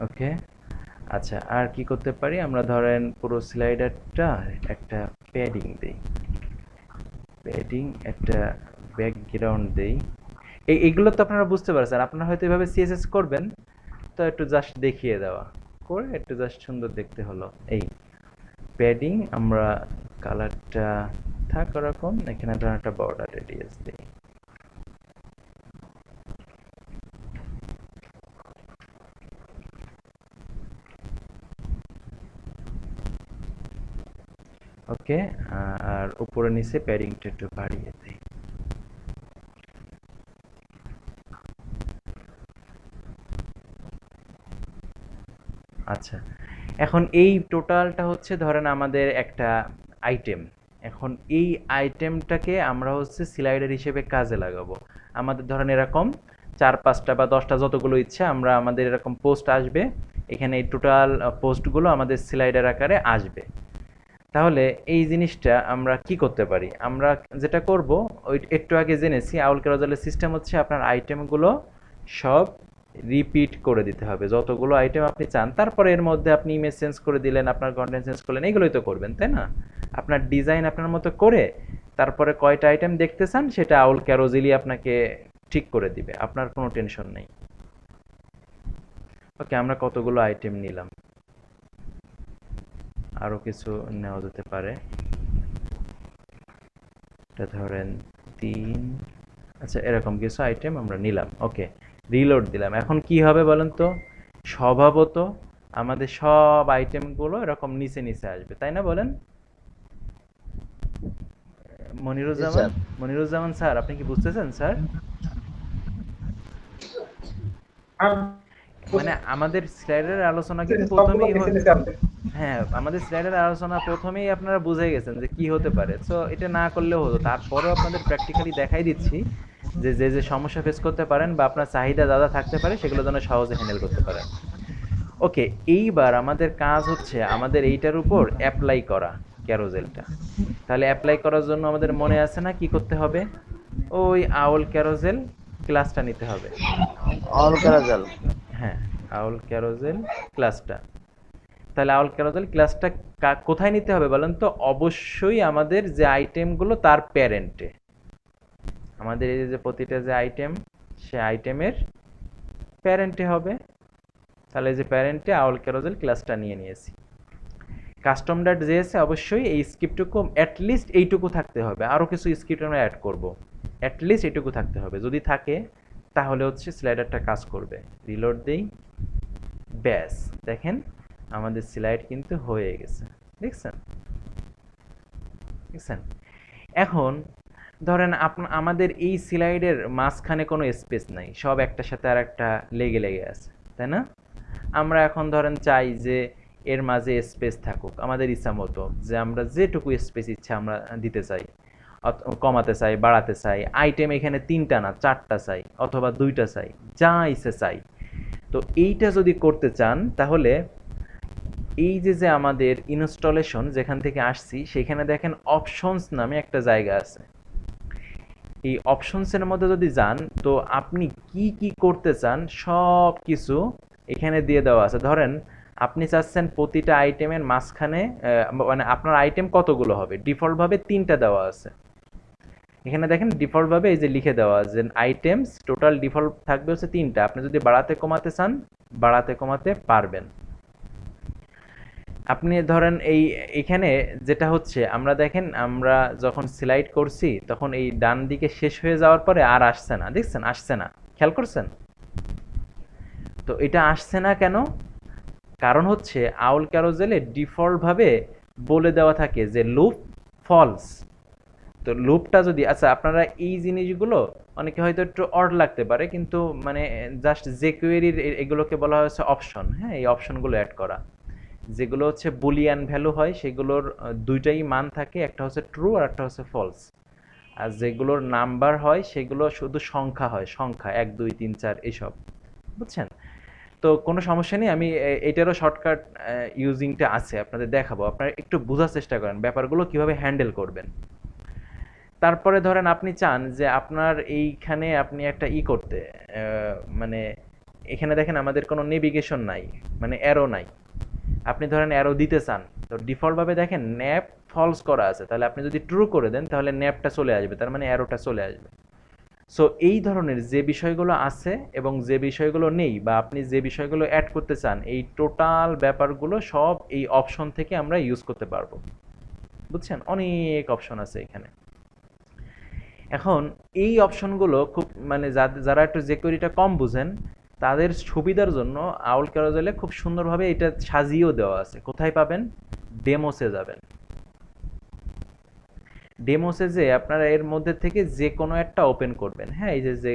ওকে। আচ্ছা, আর কি করতে পারি? আমরা ধরেন পুরো স্লাইডারটা একটা প্যাডিং দেই, প্যাডিং একটা ব্যাকগ্রাউন্ড দেই। এইগুলো তো আপনারা বুঝতে পারছেন। আপনারা হয়তো এভাবে সিএসএস করবেন, তো একটু জাস্ট দেখিয়ে দেওয়া করে একটু জাস্ট সুন্দর দেখতে হলো। এই প্যাডিং আমরা কালারটা থাক ওরকম, এখানে ধরেন একটা বর্ডার রেডিয়াস দিই। ওকে। আর উপরে নিচে প্যাডিংটা একটু বাড়িয়ে দিই। আচ্ছা, এখন এই টোটালটা হচ্ছে ধরেন আমাদের একটা আইটেম। এখন এই আইটেমটাকে আমরা হচ্ছে স্লাইডার হিসেবে কাজে লাগাবো। আমাদের ধরেন এরকম 4-5টা বা 10টা যতগুলো ইচ্ছা আমরা আমাদের এরকম পোস্ট আসবে। এখানে এই টোটাল পোস্টগুলো আমাদের স্লাইডার আকারে আসবে। তাহলে এই জিনিসটা আমরা কি করতে পারি? আমরা যেটা করব ওই একটু আগে জেনেছি, আউল ক্যারোজেলের সিস্টেম হচ্ছে আপনার আইটেমগুলো সব রিপিট করে দিতে হবে, যতগুলো আইটেম আপনি চান। তারপরে এর মধ্যে আপনি ইমেজ চেঞ্জ করে দিলেন, আপনার কন্টেন্ট চেঞ্জ করলেন, এগুলোই তো করবেন, তাই না? আপনার ডিজাইন আপনার মতো করে তারপরে কয়টা আইটেম দেখতে চান সেটা আউল ক্যারোজেলই আপনাকে ঠিক করে দিবে, আপনার কোনো টেনশন নেই। ওকে, আমরা কতগুলো আইটেম নিলাম, আরো কিছু নেওয়া যেতে পারে। এটা ধরেন 3। আচ্ছা, এরকম কিছু আইটেম আমরা নিলাম। ওকে, রিলোড দিলাম। এখন কি হবে বলেন তো? স্বভাবত আমাদের সব আইটেমগুলো এরকম নিচে নিচে আসবে, তাই না? বলেন মনিরুজ্জামান। মনিরুজ্জামান স্যার, আপনি কি বুঝতেছেন স্যার? আর মানে আমাদের স্লাইডের আলোচনা কিন্তু সবগুলো প্রথমেই নিচে নিচে আছে। হ্যাঁ, আমাদের স্লাইডের আলোচনা প্রথমেই আপনারা বুঝে গেছেন যে কি হতে পারে। সো এটা না করলেও হতো, তারপরেও আপনাদের প্র্যাকটিক্যালি দেখাই দিচ্ছি যে যে যে সমস্যা ফেস করতে পারেন বা আপনার চাহিদা যা যা থাকতে পারে সেগুলো যেন সহজে হ্যান্ডেল করতে পারেন। ওকে, এইবার আমাদের কাজ হচ্ছে আমাদের এইটার উপর অ্যাপ্লাই করা ক্যারোজেলটা। তাহলে অ্যাপ্লাই করার জন্য আমাদের মনে আছে না কি করতে হবে? ওই আউল ক্যারোজেল ক্লাসটা নিতে হবে। অল ক্যারাজাল। হ্যাঁ, আউল ক্যারোজেল ক্লাসটা। তাহলে আউল ক্যারোজেল ক্লাসটা কোথায় নিতে হবে বলেন তো? অবশ্যই আমাদের যে আইটেমগুলো তার প্যারেন্টে। আমাদের এই যে প্রতিটা যে আইটেম, সে আইটেমের প্যারেন্টে হবে। তাহলে এই যে প্যারেন্টে আউল ক্যারোজেল ক্লাসটা নিয়ে নিয়েছি। কাস্টম ডট জেএসে অবশ্যই এই স্ক্রিপ্টটুকু অ্যাটলিস্ট এইটুকু থাকতে হবে, আরও কিছু স্ক্রিপ্ট আমরা অ্যাড করব, অ্যাটলিস্ট এইটুকু থাকতে হবে। যদি থাকে তাহলে হচ্ছে স্লাইডারটা কাজ করবে। রিলোড দেই, ব্যাস দেখেন আমাদের স্লাইড কিন্তু হয়ে গেছে। দেখছেন? দেখছেন? এখন ধরেন আমাদের এই স্লাইডের মাঝখানে কোনো স্পেস নাই, সব একটার সাথে আর একটা লেগে লেগে আছে, তাই না? আমরা এখন ধরেন চাই যে এর মাঝে স্পেস থাকুক আমাদের ইচ্ছা মতো, যে আমরা যেটুকু স্পেস ইচ্ছা আমরা দিতে চাই, কমাতে চাই, বাড়াতে চাই। আইটেম এখানে 3টা না 4টা চাই, অথবা 2টা চাই, যা ইচ্ছে চাই। তো এইটা যদি করতে চান তাহলে এই যে যে আমাদের ইনস্টলেশন যেখান থেকে আসছি সেখানে দেখেন অপশনস নামে একটা জায়গা আছে। এই অপশনসের মধ্যে যদি যান তো আপনি কি কি করতে চান সব কিছু এখানে দিয়ে দেওয়া আছে। ধরেন আপনি চাচ্ছেন প্রতিটা আইটেমের মাঝখানে মানে আপনার আইটেম কতগুলো হবে, ডিফল্টভাবে 3টা দেওয়া আছে। এখানে দেখেন ডিফল্টভাবে এই যে লিখে দেওয়া আছে যে আইটেমস টোটাল ডিফল্ট থাকবে হচ্ছে 3টা। আপনি যদি বাড়াতে কমাতে চান বাড়াতে কমাতে পারবেন। আপনি ধরেন এখানে যেটা হচ্ছে আমরা দেখেন আমরা যখন স্লাইড করছি তখন এই ডান দিকে শেষ হয়ে যাওয়ার পরে আর আসছে না, দেখছেন? আসছে না, খেয়াল করছেন? তো এটা আসছে না কেন? কারণ হচ্ছে আউল ক্যারোজেলে ডিফল্টভাবে বলে দেওয়া থাকে যে লুপ ফলস। তো লুপটা যদি, আচ্ছা আপনারা এই জিনিসগুলো অনেকে হয়তো একটু অড লাগতে পারে, কিন্তু মানে জাস্ট জেকুয়েরির এগুলোকে বলা হয়েছে অপশন। হ্যাঁ, এই অপশনগুলো অ্যাড করা, যেগুলো হচ্ছে বুলিয়ান ভ্যালু হয় সেগুলোর দুইটাই মান থাকে, একটা হচ্ছে ট্রু আর একটা হচ্ছে ফলস। আর যেগুলোর নাম্বার হয় সেগুলো শুধু সংখ্যা হয়, সংখ্যা 1 2 3 4 এইসব, বুঝছেন? তো কোনো সমস্যা নেই, আমি এটারও শর্টকাট ইউজিংটা আছে আপনাদের দেখাবো। আপনারা একটু বোঝার চেষ্টা করেন ব্যাপারগুলো কিভাবে হ্যান্ডেল করবেন। তারপরে ধরেন আপনি চান যে আপনার এইখানে আপনি একটা করতে, মানে এখানে দেখেন আমাদের কোনো নেভিগেশন নাই, মানে অ্যারো নাই। আপনি ধরেন অ্যারো দিতে চান, তো ডিফল্টভাবে দেখেন ন্যাপ ফলস করা আছে, তাহলে আপনি যদি ট্রু করে দেন তাহলে ন্যাপটা চলে আসবে, তার মানে অ্যারোটা চলে আসবে। সো এই ধরনের যে বিষয়গুলো আছে এবং যে বিষয়গুলো নেই বা আপনি যে বিষয়গুলো অ্যাড করতে চান, এই টোটাল ব্যাপারগুলো সব এই অপশন থেকে আমরা ইউজ করতে পারবো, বুঝছেন? অনেক অপশন আছে এখানে। এখন এই অপশনগুলো খুব মানে যারা একটু জেকুয়েরিটা কম বুঝেন তাদের সুবিধার জন্য আউল ক্যারোজেলে খুব সুন্দরভাবে এটা সাজিয়েও দেওয়া আছে। কোথায় পাবেন? ডেমোসে যাবেন। ডেমোসে যে আপনারা এর মধ্যে থেকে যে কোনো একটা ওপেন করবেন। হ্যাঁ, এই যে যে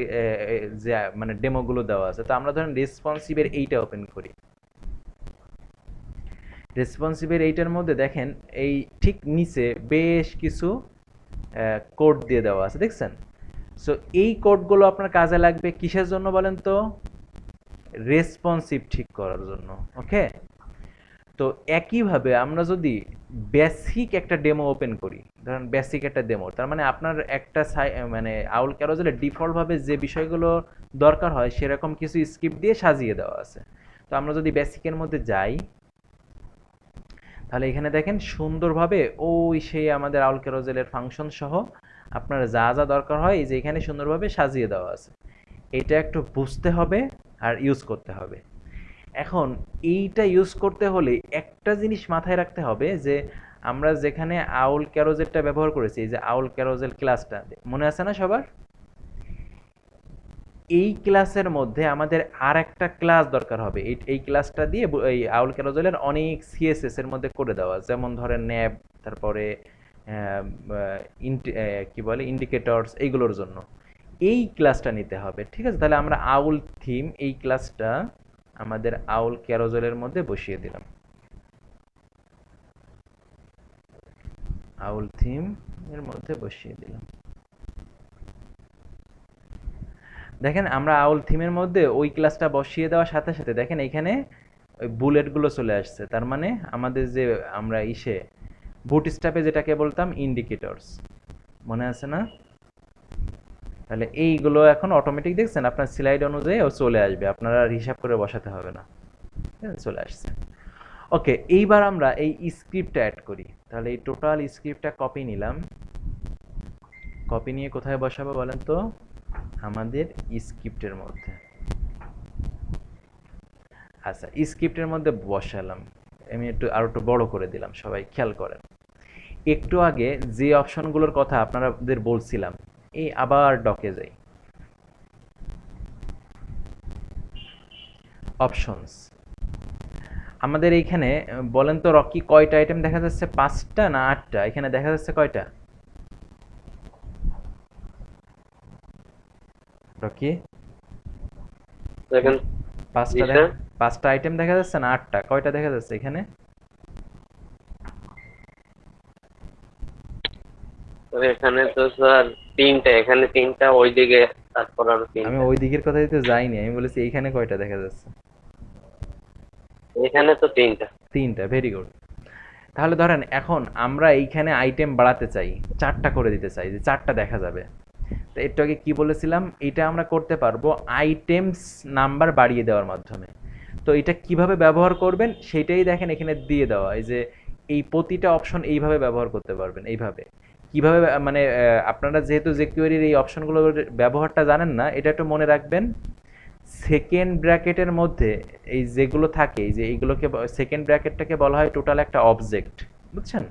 যে মানে ডেমোগুলো দেওয়া আছে, তো আমরা ধরেন রেসপন্সিভের এইটা ওপেন করি। রেসপন্সিভের এইটার মধ্যে দেখেন এই ঠিক নিচে বেশ কিছু কোড দিয়ে দেওয়া আছে, দেখছেন? সো এই কোডগুলো আপনার কাজে লাগবে কিসের জন্য বলেন তো? রেসপন্সিভ ঠিক করার জন্য। ওকে, তো একইভাবে আমরা যদি বেসিক একটা ডেমো ওপেন করি, ধরেন বেসিক একটা ডেমো, তার মানে আপনার একটা মানে আউল ক্যারোজেলে ডিফল্টভাবে যে বিষয়গুলো দরকার হয় সেরকম কিছু স্ক্রিপ্ট দিয়ে সাজিয়ে দেওয়া আছে। তো আমরা যদি বেসিকের মধ্যে যাই তাহলে এখানে দেখেন সুন্দরভাবে ওই সেই আমাদের আউল ক্যারোজেলের ফাংশন সহ আপনার যা যা দরকার হয় এই যে এখানে সুন্দরভাবে সাজিয়ে দেওয়া আছে। এটা একটু বুঝতে হবে আর ইউজ করতে হবে। এখন এইটা ইউজ করতে হলে একটা জিনিস মাথায় রাখতে হবে যে আমরা যেখানে আউল ক্যারোজেলটা ব্যবহার করেছি, এই যে আউল ক্যারোজেল ক্লাসটা মনে আছে না সবার? এই ক্লাসের মধ্যে আমাদের আর একটা ক্লাস দরকার হবে। এই ক্লাসটা দিয়ে এই আউল ক্যারোজেলের অনেক সিএসএস এর মধ্যে করে দেওয়া, যেমন ধরেন ন্যাব, তারপরে কি বলে ইন্ডিকেটরস, এইগুলোর জন্য এই ক্লাসটা নিতে হবে। ঠিক আছে, তাহলে আমরা আউল থিম এই ক্লাসটা আমাদের আউল ক্যারোজেলের মধ্যে বসিয়ে দিলাম। আউল থিম এর মধ্যে বসিয়ে দিলাম। দেখেন আমরা আউল থিমের মধ্যে ওই ক্লাসটা বসিয়ে দেওয়ার সাথে সাথে দেখেন এখানে ওই বুলেটগুলো চলে আসছে, তার মানে আমাদের যে আমরা বুটস্ট্র্যাপে যেটাকে বলতাম ইন্ডিকেটরস, মনে আছে না? তাহলে এইগুলো এখন অটোমেটিক দেখছেন আপনার স্লাইড অনুযায়ী ও চলে আসবে, আপনারা আর হিসাব করে বসাতে হবে না। চলে আসছে। ওকে, এইবার আমরা এই স্ক্রিপ্টটা অ্যাড করি। তাহলে এই টোটাল স্ক্রিপ্টটা কপি নিলাম, কপি নিয়ে কোথায় বসাবো বলেন তো? আমাদের স্ক্রিপ্টের মধ্যে। আচ্ছা, স্ক্রিপ্টের মধ্যে বসালাম, আমি আরো একটু বড় করে দিলাম, সবাই খেয়াল করেন। একটু আগে যে অপশনগুলোর কথা আপনাদের বলছিলাম, এই আবার ডকে যাই, অপশনস। আমাদের এইখানে বলেন তো রকি, কয়টা আইটেম দেখা যাচ্ছে? 5টা না 8টা? এখানে দেখা যাচ্ছে কয়টা রকি? দেখেন 5টা আইটেম দেখা যাচ্ছে না 8টা? কয়টা দেখা যাচ্ছে এখানে? এখানে তো স্যার 3টা, এখানে 3টা, ওইদিকে তারপর আরো আমি 3টা। ওই দিকের কথাই তো যাইনি, আমি বলেছি এইখানে কয়টা দেখা যাচ্ছে? এখানে তো 3টা। 3টা, ভেরি গুড। তাহলে ধরেন এখন আমরা এইখানে আইটেম বাড়াতে চাই, 4টা করে দিতে চাই, যে 4টা দেখা যাবে। তো একটু আগে কি বলেছিলাম, এটা আমরা করতে পারবো আইটেমস নাম্বার বাড়িয়ে দেওয়ার মাধ্যমে। তো এটা কিভাবে ব্যবহার করবেন সেটাই দেখেন এখানে দিয়ে দেওয়া, এই যে এই প্রতিটা অপশন এইভাবে ব্যবহার করতে পারবেন। এইভাবে কিভাবে মানে আপনারা যেহেতু jQuery-র এই অপশনগুলোর ব্যবহারটা জানেন না, এটা একটু মনে রাখবেন। সেকেন্ড ব্র্যাকেটের মধ্যে এই যেগুলো থাকে, এই যে এইগুলোকে সেকেন্ড ব্র্যাকেটটাকে বলা হয় টোটাল একটা অবজেক্ট, বুঝছেন?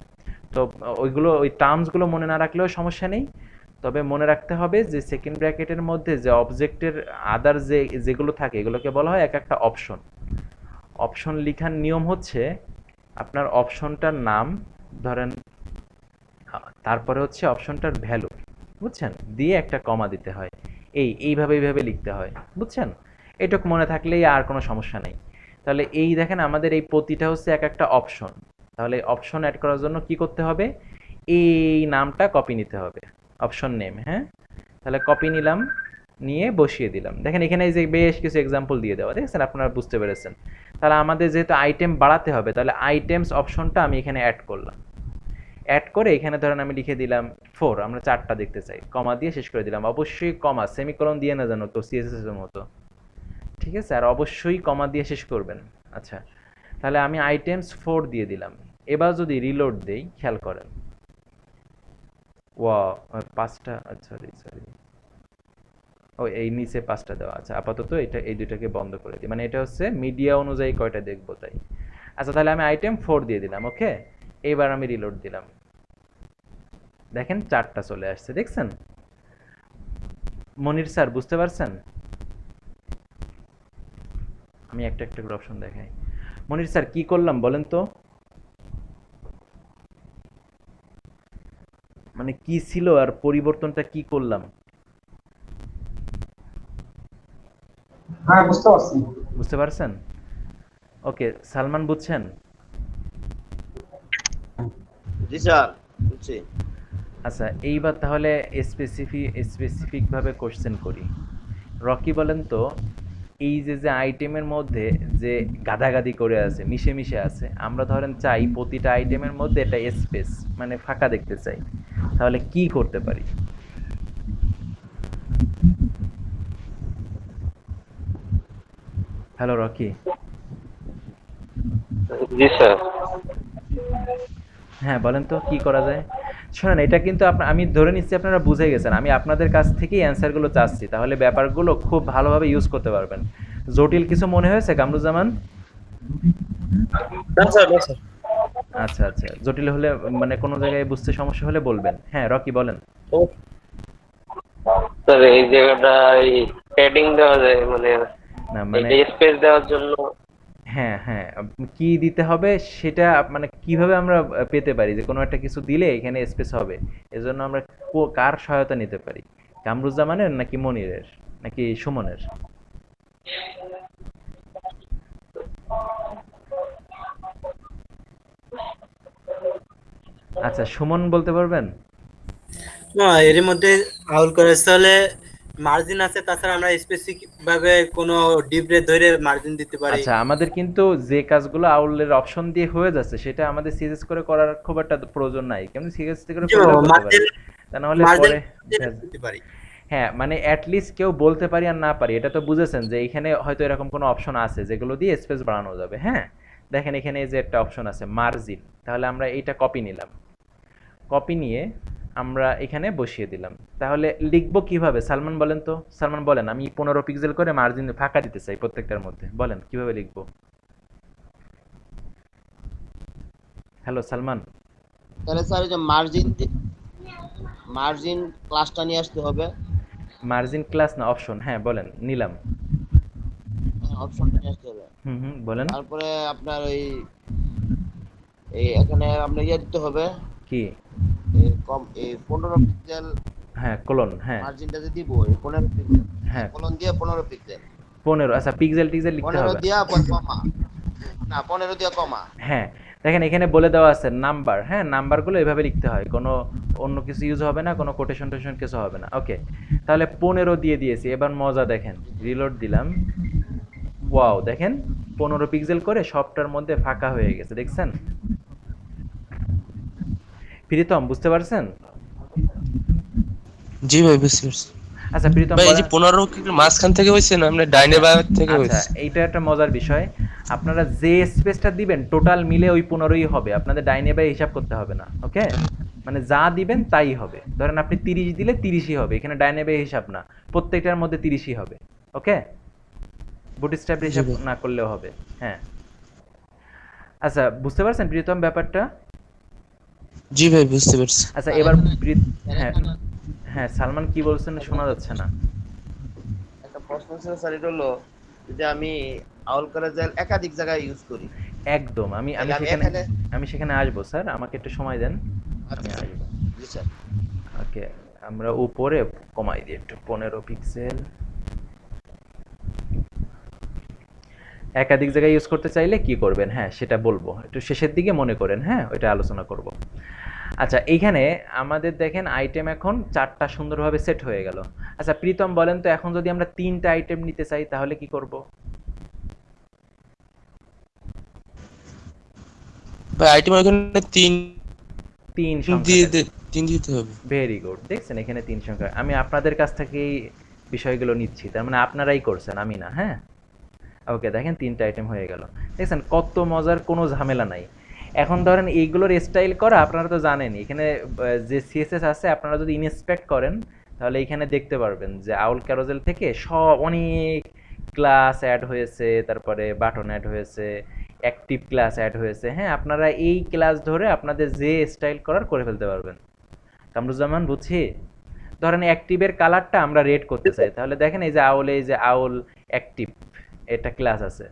তো ওইগুলো ওই টার্মসগুলো মনে না রাখলেও সমস্যা নেই, তবে মনে রাখতে হবে যে সেকেন্ড ব্র্যাকেটের মধ্যে যে অবজেক্টের আদার যেগুলো থাকে এগুলোকে বলা হয় এক একটা অপশন। অপশন লেখার নিয়ম হচ্ছে আপনার অপশনটার নাম ধরেন, তারপরে হচ্ছে অপশনটার ভ্যালু, বুঝছেন, দিয়ে একটা কমা দিতে হয়। এইভাবে লিখতে হয়, বুঝছেন? এটুকু মনে থাকলেই আর কোনো সমস্যা নেই। তাহলে এই দেখেন আমাদের এই প্রতিটা হচ্ছে এক একটা অপশন। তাহলে অপশন অ্যাড করার জন্য কি করতে হবে? এই নামটা কপি নিতে হবে, অপশন নেম। হ্যাঁ, তাহলে কপি নিলাম, নিয়ে বসিয়ে দিলাম। দেখেন এখানে এই যে বেশ কিছু এক্সাম্পল দিয়ে দেওয়া, দেখছেন? আপনারা বুঝতে পেরেছেন। তাহলে আমাদের যেহেতু আইটেম বাড়াতে হবে, তাহলে আইটেমস অপশনটা আমি এখানে অ্যাড করলাম। অ্যাড করে এখানে ধরেন আমি লিখে দিলাম 4, আমরা 4টা দেখতে চাই, কমা দিয়ে শেষ করে দিলাম। অবশ্যই কমা, সেমিকোলন দিয়ে না জানো তো, সিএসএস এর মতো, ঠিক আছে? আর অবশ্যই কমা দিয়ে শেষ করবেন। আচ্ছা, তাহলে আমি আইটেমস 4 দিয়ে দিলাম। এবার যদি রিলোড দেই, খেয়াল করেন, ওয়া 5টা, সরি সরি, ও এই নিচে 5টা দেওয়া আছে। আপাতত এটা এই দুটাকে বন্ধ করে দিই, মানে এটা হচ্ছে মিডিয়া অনুযায়ী কয়টা দেখবো তাই। আচ্ছা, তাহলে আমি আইটেম 4 দিয়ে দিলাম। ওকে, এবার আমি রিলোড দিলাম, দেখেন 4টা চলে আসছে, দেখছেন? মনির স্যার বুঝতে পারছেন? আমি একটা একটা করে অপশন দেখাই। মনির স্যার কি করলাম বলেন তো? মানে কি ছিল আর পরিবর্তনটা কি করলাম? হ্যাঁ, বুঝতে পারছি। বুঝতে পারছেন? ওকে, সালমান বুঝছেন? জি স্যার, বুঝছি। আচ্ছা, এইবার তাহলে স্পেসিফিক ভাবে কোশ্চেন করি। রকি বলেন তো, এই যে আইটেমের মধ্যে যে গাদাগাদি করে আছে, মিশে আছে, আমরা ধরেন চাই প্রতিটা আইটেমের মধ্যে একটা স্পেস মানে ফাঁকা দেখতে চাই, তাহলে কি করতে পারি? Hello Rocky. জি স্যার। হ্যাঁ, বলেন তো কি করা যায়? শোনেন, এটা কিন্তু আমি ধরে নিচ্ছি আপনারা বুঝে গেছেন, আমি আপনাদের কাছ থেকেই অ্যান্সারগুলো চাচ্ছি, তাহলে ব্যাপারগুলো খুব ভালোভাবে ইউজ করতে পারবেন। জটিল কিছু মনে হয়েছে কামরুজ্জামান? না স্যার, না স্যার। আচ্ছা আচ্ছা, জটিল হলে মানে কোনো জায়গায় বুঝতে সমস্যা হলে বলবেন। হ্যাঁ রকি বলেন। ও, স্যার এই জায়গাটা এই প্যাডিং দেওয়া যায়, মানে না মানে এই স্পেস দেওয়ার জন্য। হ্যাঁ হ্যাঁ, কি দিতে হবে সেটা মানে কিভাবে আমরা পেতে পারি যে কোনো একটা কিছু দিলে এখানে স্পেস হবে? এজন্য আমরা কার সহায়তা নিতে পারি? কামরুজ্জামানের নাকি মনিরের নাকি সুমনের? আচ্ছা, সুমন বলতে পারবেন? না, এর মধ্যে আউল করেছে হলে মার্জিন আছে, তাছাড়া আমরা স্পেসিফিক ভাবে কোনো ডিপ ধরে মার্জিন দিতে পারি। আচ্ছা, আমাদের কিন্তু যে কাজগুলো আউলের অপশন দিয়ে হয়ে যাচ্ছে সেটা আমাদের সিএসএস করে করার খুব একটা প্রয়োজন নাই, কেমন সিএসএস করে করলেও করতে পারি, মার্জিন তা না হলে মার্জিন পরে দিতে পারি। হ্যাঁ, মানে অ্যাটলিস্ট কেউ বলতে পারি আর না পারি, এটা তো বুঝেছেন যে এখানে হয়তো এরকম কোনো অপশন আছে যেগুলো দিয়ে স্পেস বাড়ানো যাবে। হ্যাঁ, দেখেন এখানে এই যে একটা অপশন আছে মার্জিন, তাহলে আমরা এইটা কপি নিলাম, কপি নিয়ে আমরা এখানে বসিয়ে দিলাম। তাহলে লিখবো কিভাবে সালমান বলেন তো, সালমান বলেন, আমি 15 পিক্সেল করে মার্জিন ফাঁকা দিতে চাই প্রত্যেকটার মধ্যে, বলেন কিভাবে লিখবো। হ্যালো সালমান। তাহলে স্যার এই যে মার্জিন ক্লাসটা নিয়ে আসতে হবে। মার্জিন ক্লাস না অপশন, হ্যাঁ বলেন, নিলাম। অপশনটা নিয়ে আসতে হবে। হুম হুম, বলেন। তারপরে আপনার ওই এই এখানে আপনার ইয়ে দিতে হবে, কি? এই কম এই 15 পিক্সেল হ্যাঁ, কোলন, হ্যাঁ মার্জিনটা যে দিব এই 15 পিক্সেল, হ্যাঁ, কোলন দিয়ে 15 পিক্সেল, 15, আচ্ছা পিক্সেল টিক্সেল লিখতে 15 হবে। দিয়া পর কমা, না 15 দিয়া কমা। হ্যাঁ, দেখেন এখানে বলে দেওয়া আছে নাম্বার, হ্যাঁ নাম্বারগুলো এভাবে লিখতে হয়, কোনো অন্য কিছু ইউজ হবে না, কোনো কোটেশন টোটেশন কিছু হবে না। ওকে, তাহলে 15 দিয়ে দিয়েছি, এবার মজা দেখেন, রিলোড দিলাম, ওয়াও দেখেন 15 পিক্সেল করে সবটার মধ্যে ফাঁকা হয়ে গেছে, দেখছেন? প্রীতম বুঝতে পারছেন? জি ভাই, বুঝতে পারছি। আচ্ছা প্রীতম ভাই এই যে বলেন। 15 কি মাঝখান থেকে হয়েছে না, আমরা ডাইনে বাঁ থেকে আচ্ছা, হয়েছে? এইটা একটা মজার বিষয়, আপনারা যে স্পেসটা দিবেন টোটাল মিলে ওই 15ই হবে, আপনাদের ডাইনে বাই হিসাব করতে হবে না। ওকে, মানে যা দিবেন তাই হবে, ধরেন আপনি 30 দিলে 30ই হবে, এখানে ডাইনে বাই হিসাব না, প্রত্যেকটার মধ্যে 30ই হবে। ওকে, বুটস্ট্র্যাপ জি হিসাব ভাই। না করলেও হবে। হ্যাঁ, আচ্ছা বুঝতে পারছেন প্রীতম ব্যাপারটা? জি ভাই, বুঝতে পারছি। আচ্ছা স্যার এবার এখানে স্যার হ্যাঁ এখানে হ্যাঁ, সালমান কি বলছেন শোনা যাচ্ছে না। একটা প্রশ্ন ছিল স্যার, এটা হলো যদি আমি আউল করা যায় একাধিক জায়গায় ইউজ করি, একদম, আমি তাহলে আমি আমি সেখানে এখানে আমি সেখানে আসবো স্যার, আমাকে একটু সময় দেন, আমি আচ্ছা আসবো। জি স্যার। ওকে, আমরা উপরে কমাই দিই একটু, 15 পিক্সেল। একাধিক জায়গায় ইউজ করতে চাইলে কি করবেন, হ্যাঁ সেটা বলবো, একটু শেষের দিকে মনে করেন, হ্যাঁ ওইটা আলোচনা করব। আচ্ছা, এইখানে আমাদের দেখেন আইটেম এখন 4টা সুন্দরভাবে সেট হয়ে গেল। আচ্ছা প্রীতম বলেন তো, এখন যদি আমরা 3টা আইটেম নিতে চাই তাহলে কি করব? ভাই আইটেম ওখানে 3 3 দিয়ে সংখ্যাটা, 3 দিতে হবে। ভেরি গুড, দেখছেন এখানে 3 সংখ্যা, আমি আপনাদের কাছ থেকেই বিষয়গুলো নিচ্ছি, তার মানে আপনারাই করছেন, আমি না। হ্যাঁ, ওকে দেখেন 3টা আইটেম হয়ে গেল, দেখছেন কত মজার, কোনো ঝামেলা নাই। এখন ধরেন এইগুলোর স্টাইল করা আপনারা তো জানেন, এখানে যে সিএসএস আছে আপনারা যদি ইনস্পেক্ট করেন তাহলে এখানে দেখতে পারবেন যে আউল ক্যারোজেল থেকে সব অনেক ক্লাস অ্যাড হয়েছে, তারপরে বাটন অ্যাড হয়েছে, অ্যাক্টিভ ক্লাস অ্যাড হয়েছে। হ্যাঁ, আপনারা এই ক্লাস ধরে আপনাদের যে স্টাইল করার করে ফেলতে পারবেন। কামরুজ্জামান বুঝছি, ধরেন অ্যাক্টিভের কালারটা আমরা রেড করতে চাই, তাহলে দেখেন এই যে আউল অ্যাক্টিভ এটা ক্লাস আছে,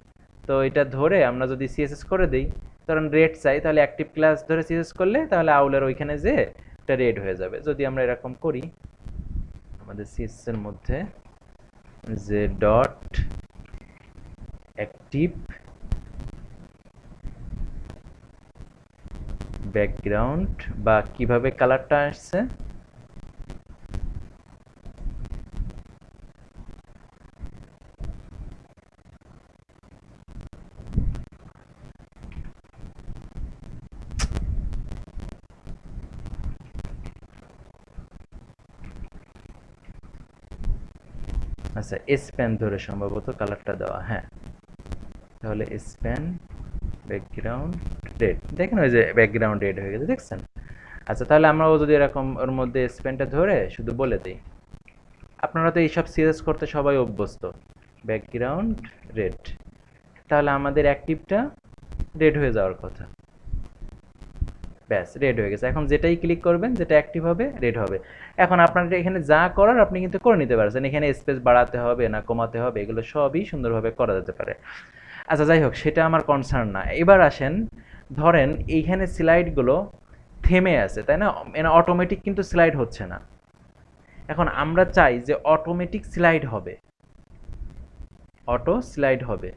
তো এটা ধরে আমরা যদি সিএসএস করে দিই, ধরেন রেড চাই, তাহলে অ্যাক্টিভ ক্লাস ধরে সিএসএস করলে তাহলে আউলের ওইখানে যে এটা রেড হয়ে যাবে। যদি আমরা এরকম করি আমাদের সিএসএস এর মধ্যে যে ডট অ্যাক্টিভ ব্যাকগ্রাউন্ড, বা কিভাবে কালারটা আসছে, আচ্ছা স্প্যান ধরে সম্ভবত কালারটা দেওয়া, হ্যাঁ তাহলে স্প্যান ব্যাকগ্রাউন্ড রেড, দেখেন ওই যে ব্যাকগ্রাউন্ড রেড হয়ে গেছে, দেখছেন? আচ্ছা তাহলে আমরাও যদি এরকম ওর মধ্যে স্প্যানটা ধরে শুধু বলে দিই, আপনারা তো এইসব সিরিয়াস করতে সবাই অভ্যস্ত, ব্যাকগ্রাউন্ড রেড, তাহলে আমাদের অ্যাক্টিভটা রেড হয়ে যাওয়ার কথা, ব্যাস রেড হয়ে গেছে। এখন যেটাই ক্লিক করবেন যেটা অ্যাক্টিভ হবে রেড হবে। এখন আপনার এখানে যা করার আপনি কিন্তু করে নিতে পারছেন, এখানে স্পেস বাড়াতে হবে না কমাতে হবে এগুলো সবই সুন্দরভাবে করা যেতে পারে। আচ্ছা যাই হোক, সেটা আমার কনসার্ন না। এবার আসেন, ধরেন এইখানে স্লাইডগুলো থেমে আছে, তাই না? মানে অটোমেটিক কিন্তু স্লাইড হচ্ছে না। এখন আমরা চাই যে অটোমেটিক স্লাইড হবে, অটো স্লাইড হবে,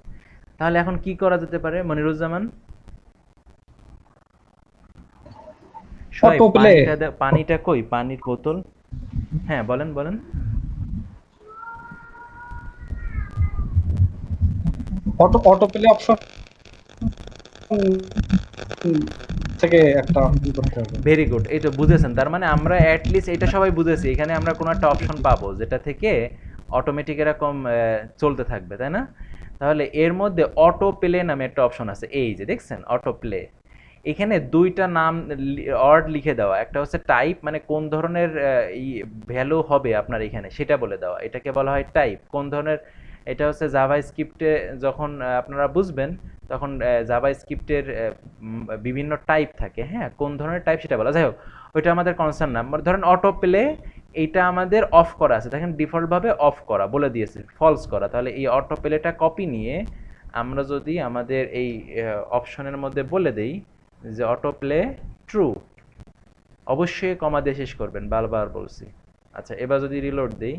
তাহলে এখন কি করা যেতে পারে মনিরুজ্জামান? সোহাইব, অটো প্লে পানিটা কই, পানির বোতল। হ্যাঁ বলেন বলেন। অটো প্লে অপশন থেকে একটা ই করতে হবে। ভেরি গুড, এই তো বুঝেছেন। তার মানে আমরা অ্যাটলিস্ট এটা সবাই বুঝেছি, এখানে আমরা কোনো একটা অপশন পাবো যেটা থেকে অটোমেটিক এরকম চলতে থাকবে, তাই না? তাহলে এর মধ্যে অটো প্লে নামে একটা অপশন আছে, এই যে দেখছেন অটো প্লে। এখানে দুইটা নাম ওয়ার্ড লিখে দেওয়া, একটা হচ্ছে টাইপ, মানে কোন ধরনের ভ্যালু হবে আপনার এখানে সেটা বলে দেওয়া, এটাকে বলা হয় টাইপ। কোন ধরনের, এটা হচ্ছে জাভা স্ক্রিপ্টে যখন আপনারা বুঝবেন তখন জাভা স্ক্রিপ্টের বিভিন্ন টাইপ থাকে, হ্যাঁ, কোন ধরনের টাইপ সেটা বলা। যাই হোক, ওইটা আমাদের কনসার্ন না। ধরেন অটো প্লে, এইটা আমাদের অফ করা আছে, দেখেন ডিফল্টভাবে অফ করা বলে দিয়েছে, ফলস করা। তাহলে এই অটো প্লেটা কপি নিয়ে আমরা যদি আমাদের এই অপশনের মধ্যে বলে দেই যে অটো প্লে ট্রু, অবশ্যই কমা দিয়ে শেষ করবেন, বারবার বলছি। আচ্ছা, এবার যদি রিলোড দিই,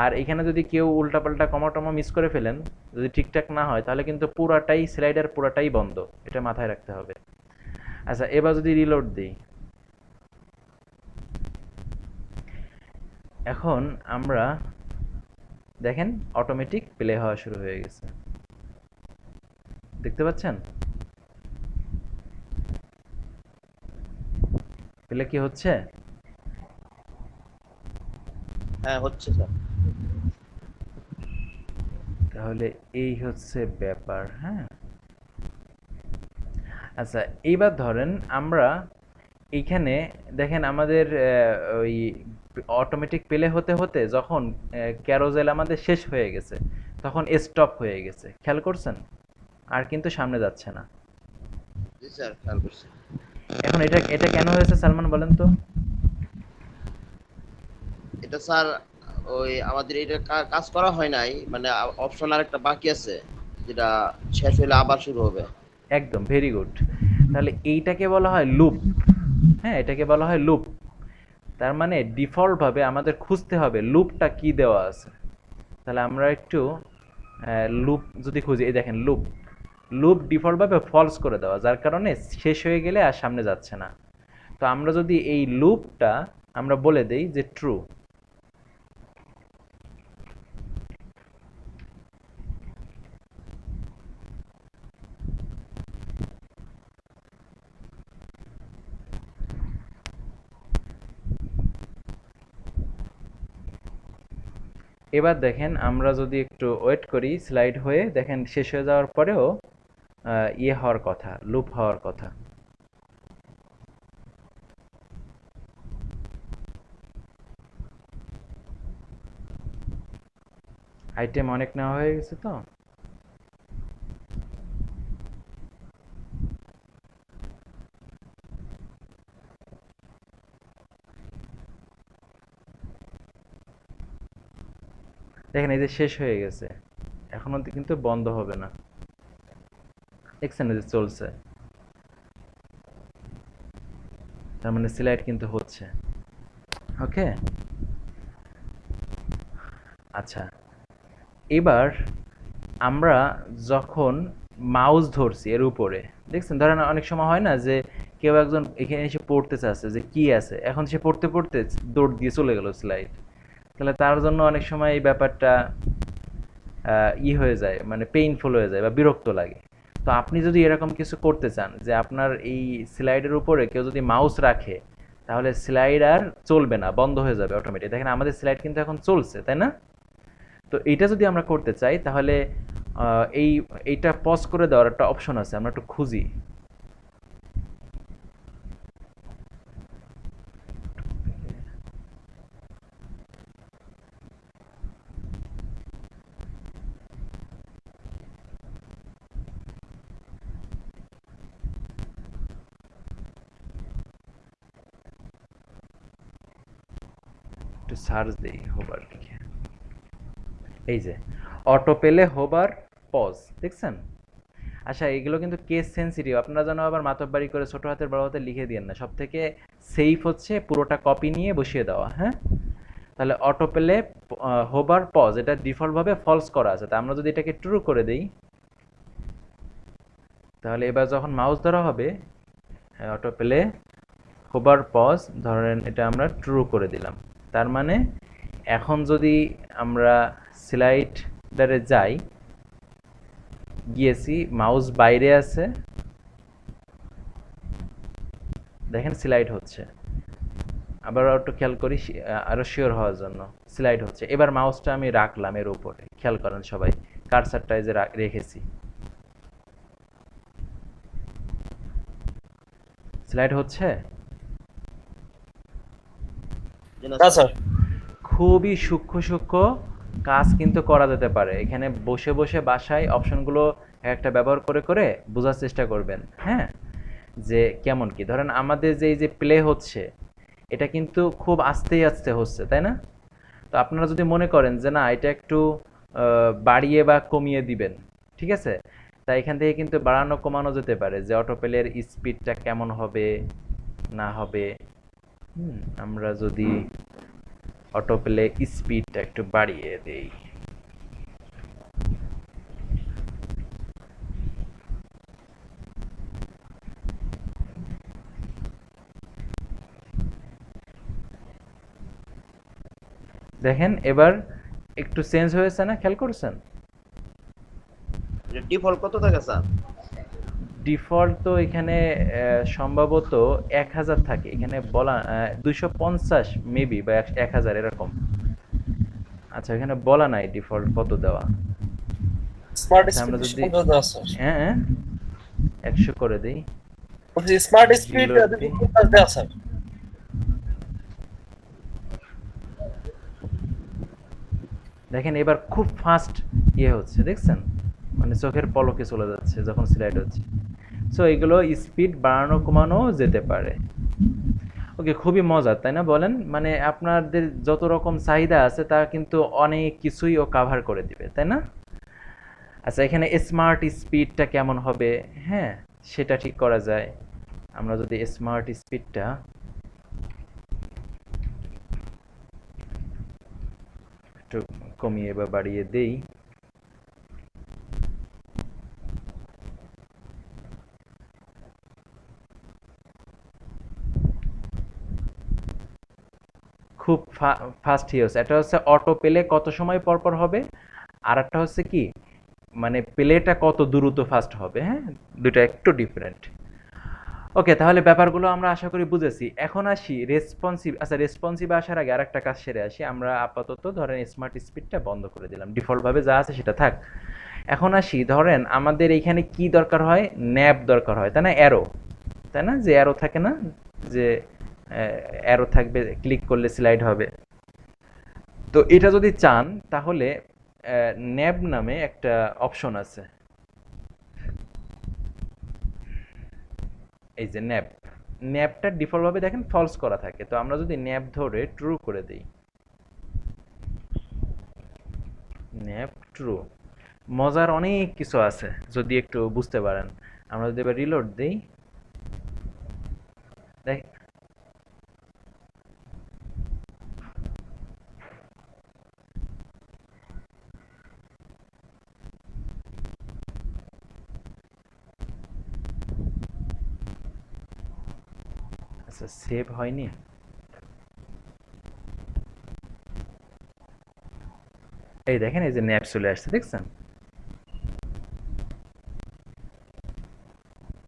আর এখানে যদি কেউ উল্টাপাল্টা কমা টমা মিস করে ফেলেন, যদি ঠিকঠাক না হয়, তাহলে কিন্তু পুরাটাই স্লাইডার পুরাটাই বন্ধ, এটা মাথায় রাখতে হবে। আচ্ছা, এবার যদি রিলোড দিই, এখন আমরা দেখেন অটোমেটিক প্লে হওয়া শুরু হয়ে গেছে, দেখতে পাচ্ছেন প্লে কি হচ্ছে? হ্যাঁ হচ্ছে স্যার। তাহলে এই হচ্ছে ব্যাপার, হ্যাঁ। আচ্ছা, এইবার ধরেন আমরা এইখানে দেখেন আমাদের ওই অটোমেটিক প্লে হতে হতে যখন ক্যারোজেল আমাদের শেষ হয়ে গেছে, তখন স্টপ হয়ে গেছে, খেয়াল করছেন? আর কিন্তু সামনে যাচ্ছে না। জি স্যার, খেয়াল করছি। এখন এটা এটা কেন হয়েছে সালমান বলেন তো? এটা স্যার ওই আমাদের এটা কাজ করা হয় নাই, মানে অপশন আরেকটা বাকি আছে, যেটা শেষ হলে আবার শুরু হবে। একদম, ভেরি গুড। তাহলে এইটাকে বলা হয় লুপ, হ্যাঁ, এটাকে বলা হয় লুপ। তার মানে ডিফল্টভাবে আমাদের খুঁজতে হবে লুপটা কি দেওয়া আছে। তাহলে আমরা একটু লুপ যদি খুঁজি, এই দেখেন লুপ, লুপ ডিফল্টভাবে ফলস করে দেওয়া, যার কারণে শেষ হয়ে গেলে আর সামনে যাচ্ছে না। তো আমরা যদি এই লুপটা আমরা বলে দেই যে ট্রু, এবার দেখেন আমরা যদি একটু ওয়েট করি, স্লাইড হয়ে দেখেন শেষ হয়ে যাওয়ার পরেও ইয়ে হওয়ার কথা, লুপ হওয়ার কথা। আইটেম অনেক নেওয়া হয়ে গেছে তো। দেখেন এই যে শেষ হয়ে গেছে, এখনো কিন্তু বন্ধ হবে না, দেখছেন এই যে চলছে, তার মানে স্লাইড কিন্তু হচ্ছে। ওকে, আচ্ছা, এবার আমরা যখন মাউস ধরছি এর উপরে, দেখছেন ধরেন অনেক সময় হয় না যে কেউ একজন এখানে এসে পড়তে চাচ্ছে যে কি আছে, এখন সে পড়তে পড়তে দৌড় দিয়ে চলে গেল স্লাইড, তাহলে তার জন্য অনেক সময় এই ব্যাপারটা হয়ে যায়, মানে পেইনফুল হয়ে যায় বা বিরক্ত লাগে। তো আপনি যদি এরকম কিছু করতে চান যে আপনার এই স্লাইডের উপরে কেউ যদি মাউস রাখে, তাহলে স্লাইড আর চলবে না, বন্ধ হয়ে যাবে অটোমেটিক। দেখেন আমাদের স্লাইড কিন্তু এখন চলছে, তাই না? তো এইটা যদি আমরা করতে চাই, তাহলে এইটা পজ করে দেওয়ার একটা অপশন আছে, আমরা একটু খুঁজি। একটু সার্চ দেই হোবার লিখে, এই যে অটো পেলে হোবার পজ, দেখছেন? আচ্ছা, এগুলো কিন্তু কেস সেন্সিটিভ, আপনারা যেন আবার মাতব্বারি করে ছোট হাতের বড় হাতে লিখে দিয়েন না। সব থেকে সেফ হচ্ছে পুরোটা কপি নিয়ে বসিয়ে দেওয়া, হ্যাঁ। তাহলে অটো পেলে হোবার পজ, এটা ডিফল্টভাবে ফলস করা আছে, তা আমরা যদি এটাকে ট্রু করে দেই, তাহলে এবার যখন মাউস ধরা হবে অটো পেলে হোভার পজ, ধরেন এটা আমরা ট্রু করে দিলাম। তার মানে এখন যদি আমরা স্লাইডারে যাই, গিয়েছি, মাউস বাইরে আছে, দেখেন স্লাইড হচ্ছে। আবার একটু খেয়াল করি আরো শিওর হওয়ার জন্য, স্লাইড হচ্ছে। এবার মাউসটা আমি রাখলাম এর উপরে, খেয়াল করেন সবাই, কার্সারটা এই যে রেখেছি, স্লাইড হচ্ছে। জি না না স্যার। স্যার। খুবই সূক্ষ্ম সূক্ষ্ম কাজ কিন্তু করা যেতে পারে। এখানে বসে বসে বাসায় অপশনগুলো একটা ব্যবহার করে করে বোঝার চেষ্টা করবেন, হ্যাঁ, যে কেমন কি। ধরেন আমাদের যে এই যে প্লে হচ্ছে, এটা কিন্তু খুব আস্তে আস্তে হচ্ছে, তাই না? তো আপনারা যদি মনে করেন যে না এটা একটু বাড়িয়ে বা কমিয়ে দিবেন, ঠিক আছে, তাই এখান থেকে কিন্তু বাড়ানো কমানো যেতে পারে, যে অটো প্লের স্পিডটা কেমন হবে না হবে। আমরা যদি অটো প্লে স্পিডটা একটু বাড়িয়ে দেই, দেখেন এবার একটু চেঞ্জ হয়েছে না, খেয়াল করছেন? ডিফল্ট কত থাকে স্যার? ডিফল্ট তো এখানে সম্ভবত 1000 থাকে, এখানে বলা 250 মেবি বা 1000 এরকম। আচ্ছা, এখানে বলা নাই ডিফল্ট কত দেওয়া। স্মার্ট আচ্ছা, আমরা স্পিড যদি 250 দেওয়া স্যার। হ্যাঁ 100 করে দিই, বলছি স্মার্ট স্পিড Reload দিই। 250 দেওয়া স্যার। দেখেন এবার খুব ফাস্ট হচ্ছে, দেখছেন? মানে চোখের পলকে চলে যাচ্ছে যখন স্লাইড হচ্ছে। সো এগুলো স্পিড বাড়ানো কমানো যেতে পারে। ওকে, খুবই মজার, তাই না বলেন? মানে আপনাদের যত রকম চাহিদা আছে তা কিন্তু অনেক কিছুই ও কাভার করে দিবে, তাই না? আচ্ছা, এখানে স্মার্ট স্পিডটা কেমন হবে, হ্যাঁ, সেটা ঠিক করা যায়। আমরা যদি স্মার্ট স্পিডটা একটু কমিয়ে বা বাড়িয়ে দেই, খুব ফাস্ট হচ্ছে। এটা হচ্ছে অটো প্লে কত সময় পর পর হবে, আর একটা হচ্ছে কি মানে প্লেটা কত দ্রুত ফাস্ট হবে, হ্যাঁ, দুটো একটু ডিফারেন্ট। ওকে, তাহলে ব্যাপারগুলো আমরা আশা করি বুঝেছি। এখন আসি রেসপন্সিভ। আচ্ছা, রেসপন্সিভ আসার আগে আরেকটা কাজ সেরে আসি। আমরা আপাতত ধরেন স্মার্ট স্পিডটা বন্ধ করে দিলাম, ডিফল্টভাবে যা আছে সেটা থাক। এখন আসি, ধরেন আমাদের এইখানে কি দরকার হয়, ন্যাপ দরকার হয়, তাই না? অ্যারো, তাই না? যে অ্যারো থাকে না, যে অ্যারো থাকবে, ক্লিক করলে স্লাইড হবে। তো এটা যদি চান তাহলে ন্যাব নামে একটা অপশন আছে, এই যে ন্যাব। ন্যাবটা ডিফল্টভাবে দেখেন ফলস করা থাকে। তো আমরা যদি ন্যাব ধরে ট্রু করে দিই, ন্যাব ট্রু, মজার অনেক কিছু আছে যদি একটু বুঝতে পারেন। আমরা যদি এবার রিলোড দিই, দেখ আচ্ছা, সেভ হয়নি। এই দেখেন, এই যে ন্যাব চলে আসছে, দেখছেন?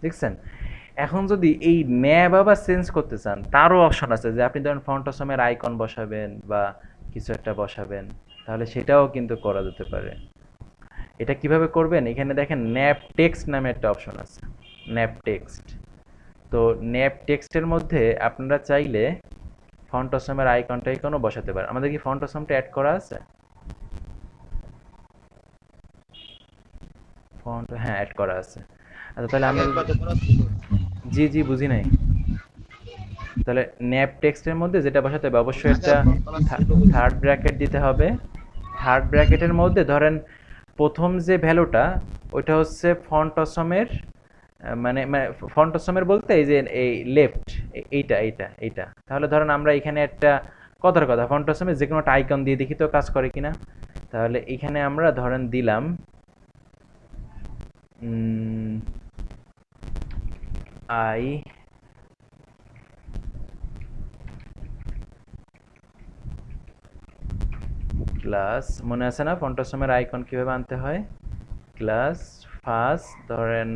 দেখছেন? এখন যদি এই ন্যাব আবার চেঞ্জ করতে চান, তারও অপশন আছে, যে আপনি ধরেন ফন্ট অসমের আইকন বসাবেন বা কিছু একটা বসাবেন, তাহলে সেটাও কিন্তু করা যেতে পারে। এটা কিভাবে করবেন, এখানে দেখেন ন্যাব টেক্সট নামে একটা অপশন আছে, ন্যাব টেক্সট। তো ন্যাব টেক্সটের মধ্যে আপনারা চাইলে ফন্ট অসমের আইকনও বসাতে পারেন। আমাদের কি ফন্ট অসমটা অ্যাড করা আছে? ফন্ট, হ্যাঁ, অ্যাড করা আছে। আচ্ছা, তাহলে আমি জি জি বুঝি নাই। তাহলে ন্যাব টেক্সটের মধ্যে যেটা বসাতে হবে, অবশ্যই একটা থার্ড ব্র্যাকেট দিতে হবে। থার্ড ব্র্যাকেটের মধ্যে ধরেন প্রথম যে ভ্যালুটা, ওইটা হচ্ছে ফন্ট অসমের, মানে ফন্ট অসমের বলতে এই যে এই লেফট, এইটা এইটা এইটা। তাহলে ধরেন আমরা এখানে একটা কথার কথা ফন্ট অসমের যে কোনো একটা আইকন দিয়ে দেখি তো কাজ করে কিনা। তাহলে এখানে আমরা ধরেন দিলাম আই ক্লাস মনে আছে না ফন্টসমের আইকন কিভাবে আনতে হয়? ক্লাস ফার্স্ট ধরেন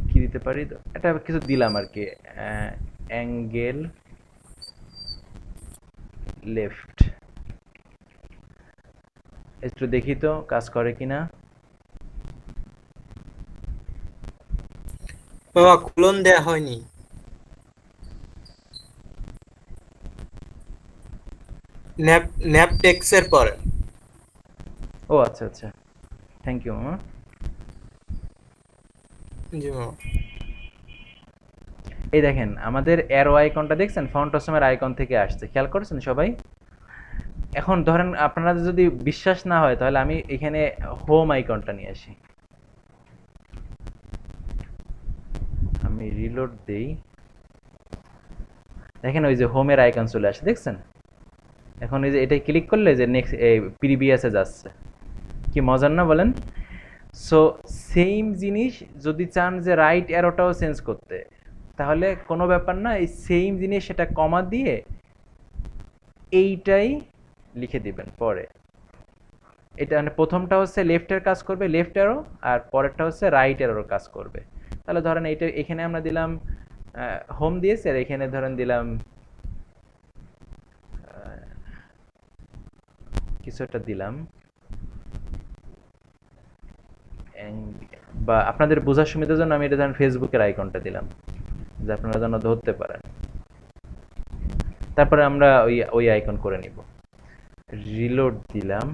কি দিতে পারি, এটা কিছু দিলাম আর কি, অ্যাঙ্গেল লেফট। একটু দেখি তো কাজ করে কিনা। বাবা কোলন দেয়া হয়নি। ন্যাপ ন্যাপ টেক্সের পরে। ও আচ্ছা আচ্ছা, থ্যাংক ইউ মামা। জি মামা। এই দেখেন আমাদের অ্যারো আইকনটা দেখছেন ফন্টসমের আইকন থেকে আসছে, খেয়াল করেছেন সবাই? এখন ধরেন আপনারা যদি বিশ্বাস না হয় তাহলে আমি এখানে হোম আইকনটা নিয়ে আসি, আমি রিলোড দেই, দেখেন ওই যে হোমের আইকন চলে আসে, দেখছেন? এখন এই যে এটাই ক্লিক করলে যে নেক্সট প্রিভিয়াসে যাচ্ছে, কি মজার না বলেন? সো সেম জিনিস যদি চান যে রাইট অ্যারোটাও চেঞ্জ করতে, তাহলে কোনো ব্যাপার না, এই সেম জিনিস সেটা কমা দিয়ে এইটাই লিখে দিবেন পরে। এটা মানে প্রথমটা হচ্ছে লেফটের কাজ করবে লেফট অ্যারো, আর পরেরটা হচ্ছে রাইট অ্যারোর কাজ করবে। তাহলে ধরেন এইটা এখানে আমরা দিলাম হোম দিয়েছে, আর এখানে ধরেন দিলাম কিছু একটা দিলাম, বা আপনাদের বোঝার সুবিধার জন্য আমি এটা ধরেন ফেসবুকের আইকনটা দিলাম, যে আপনারা যেন ধরতে পারেন। তারপরে আমরা ওই আইকন করে নিব, রিলোড দিলাম।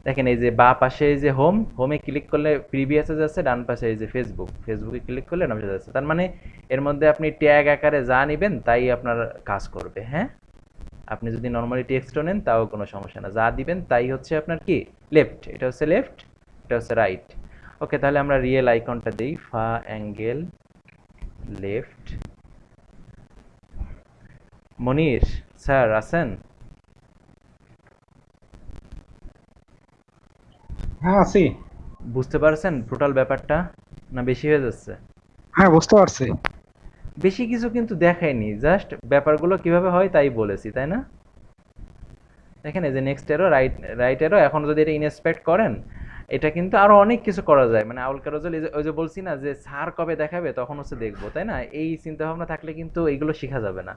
দেখেন এই যে বা পাশে এই যে হোমে ক্লিক করলে প্রিভিয়াসে যাচ্ছে, ডান পাশে এই যে ফেসবুকে ক্লিক করলে ডান পাশে যাচ্ছে। তার মানে এর মধ্যে আপনি ট্যাগ আকারে যা নেবেন তাই আপনার কাজ করবে। হ্যাঁ, আপনি যদি নর্মালি টেক্সটও নেন তাও কোনো সমস্যা না, যা দিবেন তাই হচ্ছে আপনার কি লেফট, এটা হচ্ছে লেফট, এটা হচ্ছে রাইট। ওকে, তাহলে আমরা রিয়েল আইকনটা দিই, ফা অ্যাঙ্গেল লেফট। মনির স্যার আছেন? হ্যাঁ আছি। বুঝতে পারছেন টোটাল ব্যাপারটা, না বেশি হয়ে যাচ্ছে? হ্যাঁ বুঝতে পারছি। বেশি কিছু কিন্তু দেখায়নি, জাস্ট ব্যাপারগুলো কিভাবে হয় তাই বলেছি, তাই না? দেখেন এই যে নেক্সট এরো, রাইট এরো, এখন যদি এটা ইনস্পেক্ট করেন এটা কিন্তু আরো অনেক কিছু করা যায়। মানে আউল কারোজল ওই যে বলছি না যে স্যার কবে দেখাবে তখন হচ্ছে দেখবো, তাই না? এই চিন্তা ভাবনা থাকলে কিন্তু এগুলো শেখা যাবে না।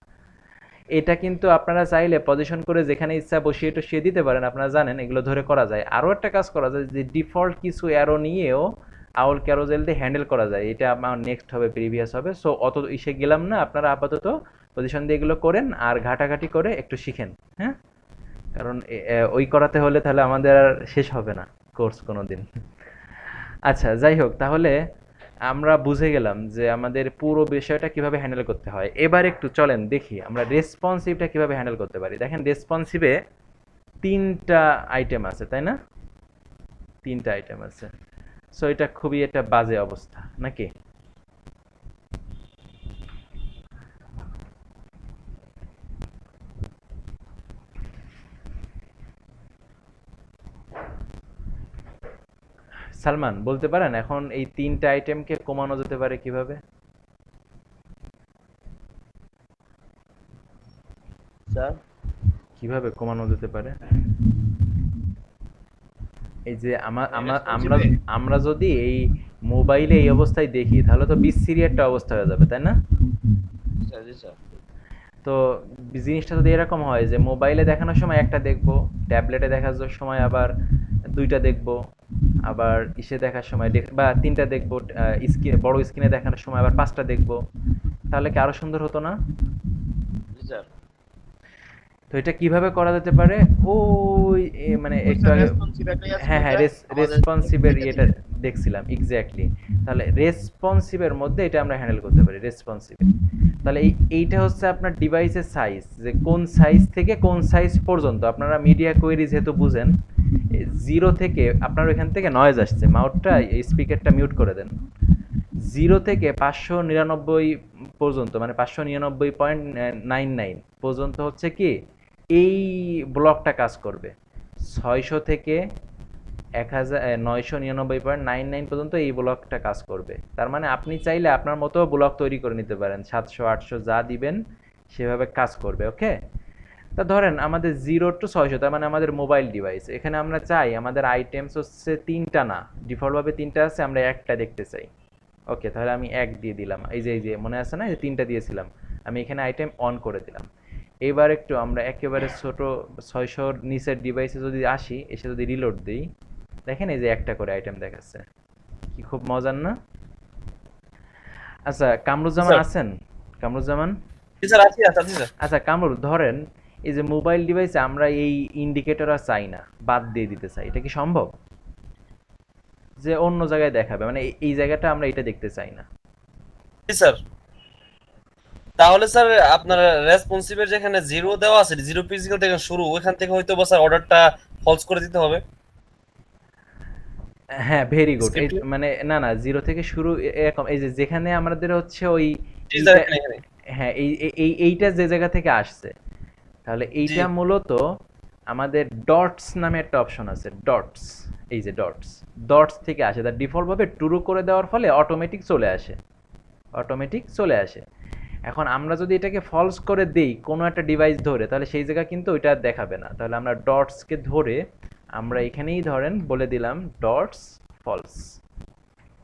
এটা কিন্তু আপনারা চাইলে পজিশন করে যেখানে ইচ্ছা বসিয়ে টসিয়ে দিতে পারেন, আপনারা জানেন এগুলো ধরে করা যায়। আরও একটা কাজ করা যায় যে ডিফল্ট কিছু অ্যারো নিয়েও আউল ক্যারোজেল দিয়ে হ্যান্ডেল করা যায়, এটা আমার নেক্সট হবে, প্রিভিয়াস হবে। সো অত ইসে গেলাম না, আপনারা আপাতত পজিশন দিয়ে এগুলো করেন আর ঘাটাঘাটি করে একটু শিখেন। হ্যাঁ, কারণ ওই করাতে হলে তাহলে আমাদের আর শেষ হবে না কোর্স কোনো দিন। আচ্ছা, যাই হোক, তাহলে আমরা বুঝে গেলাম যে আমাদের পুরো বিষয়টা কিভাবে হ্যান্ডেল করতে হয়। এবার একটু চলেন দেখি আমরা রেসপন্সিভটা কিভাবে হ্যান্ডেল করতে পারি। দেখেন রেসপন্সিভে 3টা আইটেম আছে, তাই না? 3টা আইটেম আছে। সো এটা খুবই একটা বাজে অবস্থা নাকি? সালমান বলতে পারেন এখন এই 3টা আইটেমকে কমানো যেতে পারে কিভাবে? স্যার কিভাবে কমানো যেতে পারে? এই যে আমরা আমরা যদি এই মোবাইলে এই অবস্থায় দেখি তাহলে তো বিচ্ছিরি একটা অবস্থা হয়ে যাবে, তাই না? স্যার জি স্যার। তো জিনিসটা যদি এরকম হয় যে মোবাইলে দেখানোর সময় একটা দেখবো, ট্যাবলেটে দেখার সময় আবার 2টা দেখবো, আবার ইসে দেখার সময় বা 3টা দেখবো, স্ক্রিনে বড় স্ক্রিনে দেখানোর সময় আবার 5টা দেখবো, তাহলে কি আরো সুন্দর হতো না? জি স্যার। তো এটা কিভাবে করা যেতে পারে? ওই মানে একটু আগে হ্যাঁ হ্যাঁ রেসপন্সিভের ইয়েটা দেখছিলাম এক্স্যাক্টলি। তাহলে রেসপন্সিভের মধ্যে এটা আমরা হ্যান্ডেল করতে পারি রেসপন্সিভে। তাহলে এইটা হচ্ছে আপনার ডিভাইসের সাইজ, যে কোন সাইজ থেকে কোন সাইজ পর্যন্ত। আপনারা মিডিয়া কোয়েরি যেহেতু বুঝেন, 0 থেকে আপনার ওইখান থেকে নয়েজ আসছে, মাউথটা স্পিকারটা মিউট করে দেন। 0 থেকে 599 পর্যন্ত, মানে 599.99 পর্যন্ত হচ্ছে কি এই ব্লকটা কাজ করবে। 600 থেকে 999.99 পর্যন্ত এই ব্লকটা কাজ করবে। তার মানে আপনি চাইলে আপনার মতো ব্লক তৈরি করে নিতে পারেন, 700 800 যা দিবেন সেভাবে কাজ করবে। ওকে, তা ধরেন আমাদের 0 to 600, তার মানে আমাদের মোবাইল ডিভাইস। এখানে আমরা চাই আমাদের আইটেমস হচ্ছে 3টা না, ডিফল্টভাবে 3টা আছে, আমরা একটা দেখতে চাই। ওকে, তাহলে আমি 1 দিয়ে দিলাম। এই যে মনে আছে না, এই যে 3টা দিয়েছিলাম, আমি এখানে আইটেম অন করে দিলাম। এবার একটু আমরা একেবারে ছোট 600 নিচের ডিভাইসে যদি আসি, এসে যদি রিলোড দিই, দেখেন এই যে একটা করে আইটেম দেখাচ্ছে। কি খুব মজার না? আচ্ছা, কামরুজ্জামান স্যার। আছেন? কামরুজ্জামান, জি স্যার, আছি আছি স্যার। আচ্ছা কামরুল, ধরেন এই যে মোবাইল ডিভাইসে আমরা এই ইন্ডিকেটর আর চাই না, বাদ দিয়ে দিতে চাই, এটা কি সম্ভব? যে অন্য জায়গায় দেখাবে, মানে এই জায়গাটা আমরা এটা দেখতে চাই না। জি স্যার। তাহলে স্যার আপনার রেসপন্সিভের যেখানে 0 দেওয়া আছে, 0 ফিজিক্যাল থেকে শুরু, ওইখান থেকে হয়তো বা স্যার অর্ডারটা ফলস করে দিতে হবে। হ্যাঁ, ভেরি গুড। Script এ? মানে না না, 0 থেকে শুরু এরকম, এই যে যেখানে আমাদের হচ্ছে ওই জি স্যার, এইটা, এখানে। হ্যাঁ এইটা যে জায়গা থেকে আসছে, তাহলে এইটা জি। মূলত আমাদের ডটস নামে একটা অপশন আছে, ডটস। এই যে ডটস, ডটস থেকে আসে, তার ডিফল্টভাবে টুরু করে দেওয়ার ফলে অটোমেটিক চলে আসে। এখন আমরা যদি এটাকে ফলস করে দেই কোনো একটা ডিভাইস ধরে, তাহলে সেই জায়গা কিন্তু ওইটা আর দেখাবে না। তাহলে আমরা ডটসকে ধরে আমরা এখানেই ধরেন বলে দিলাম ডটস ফলস।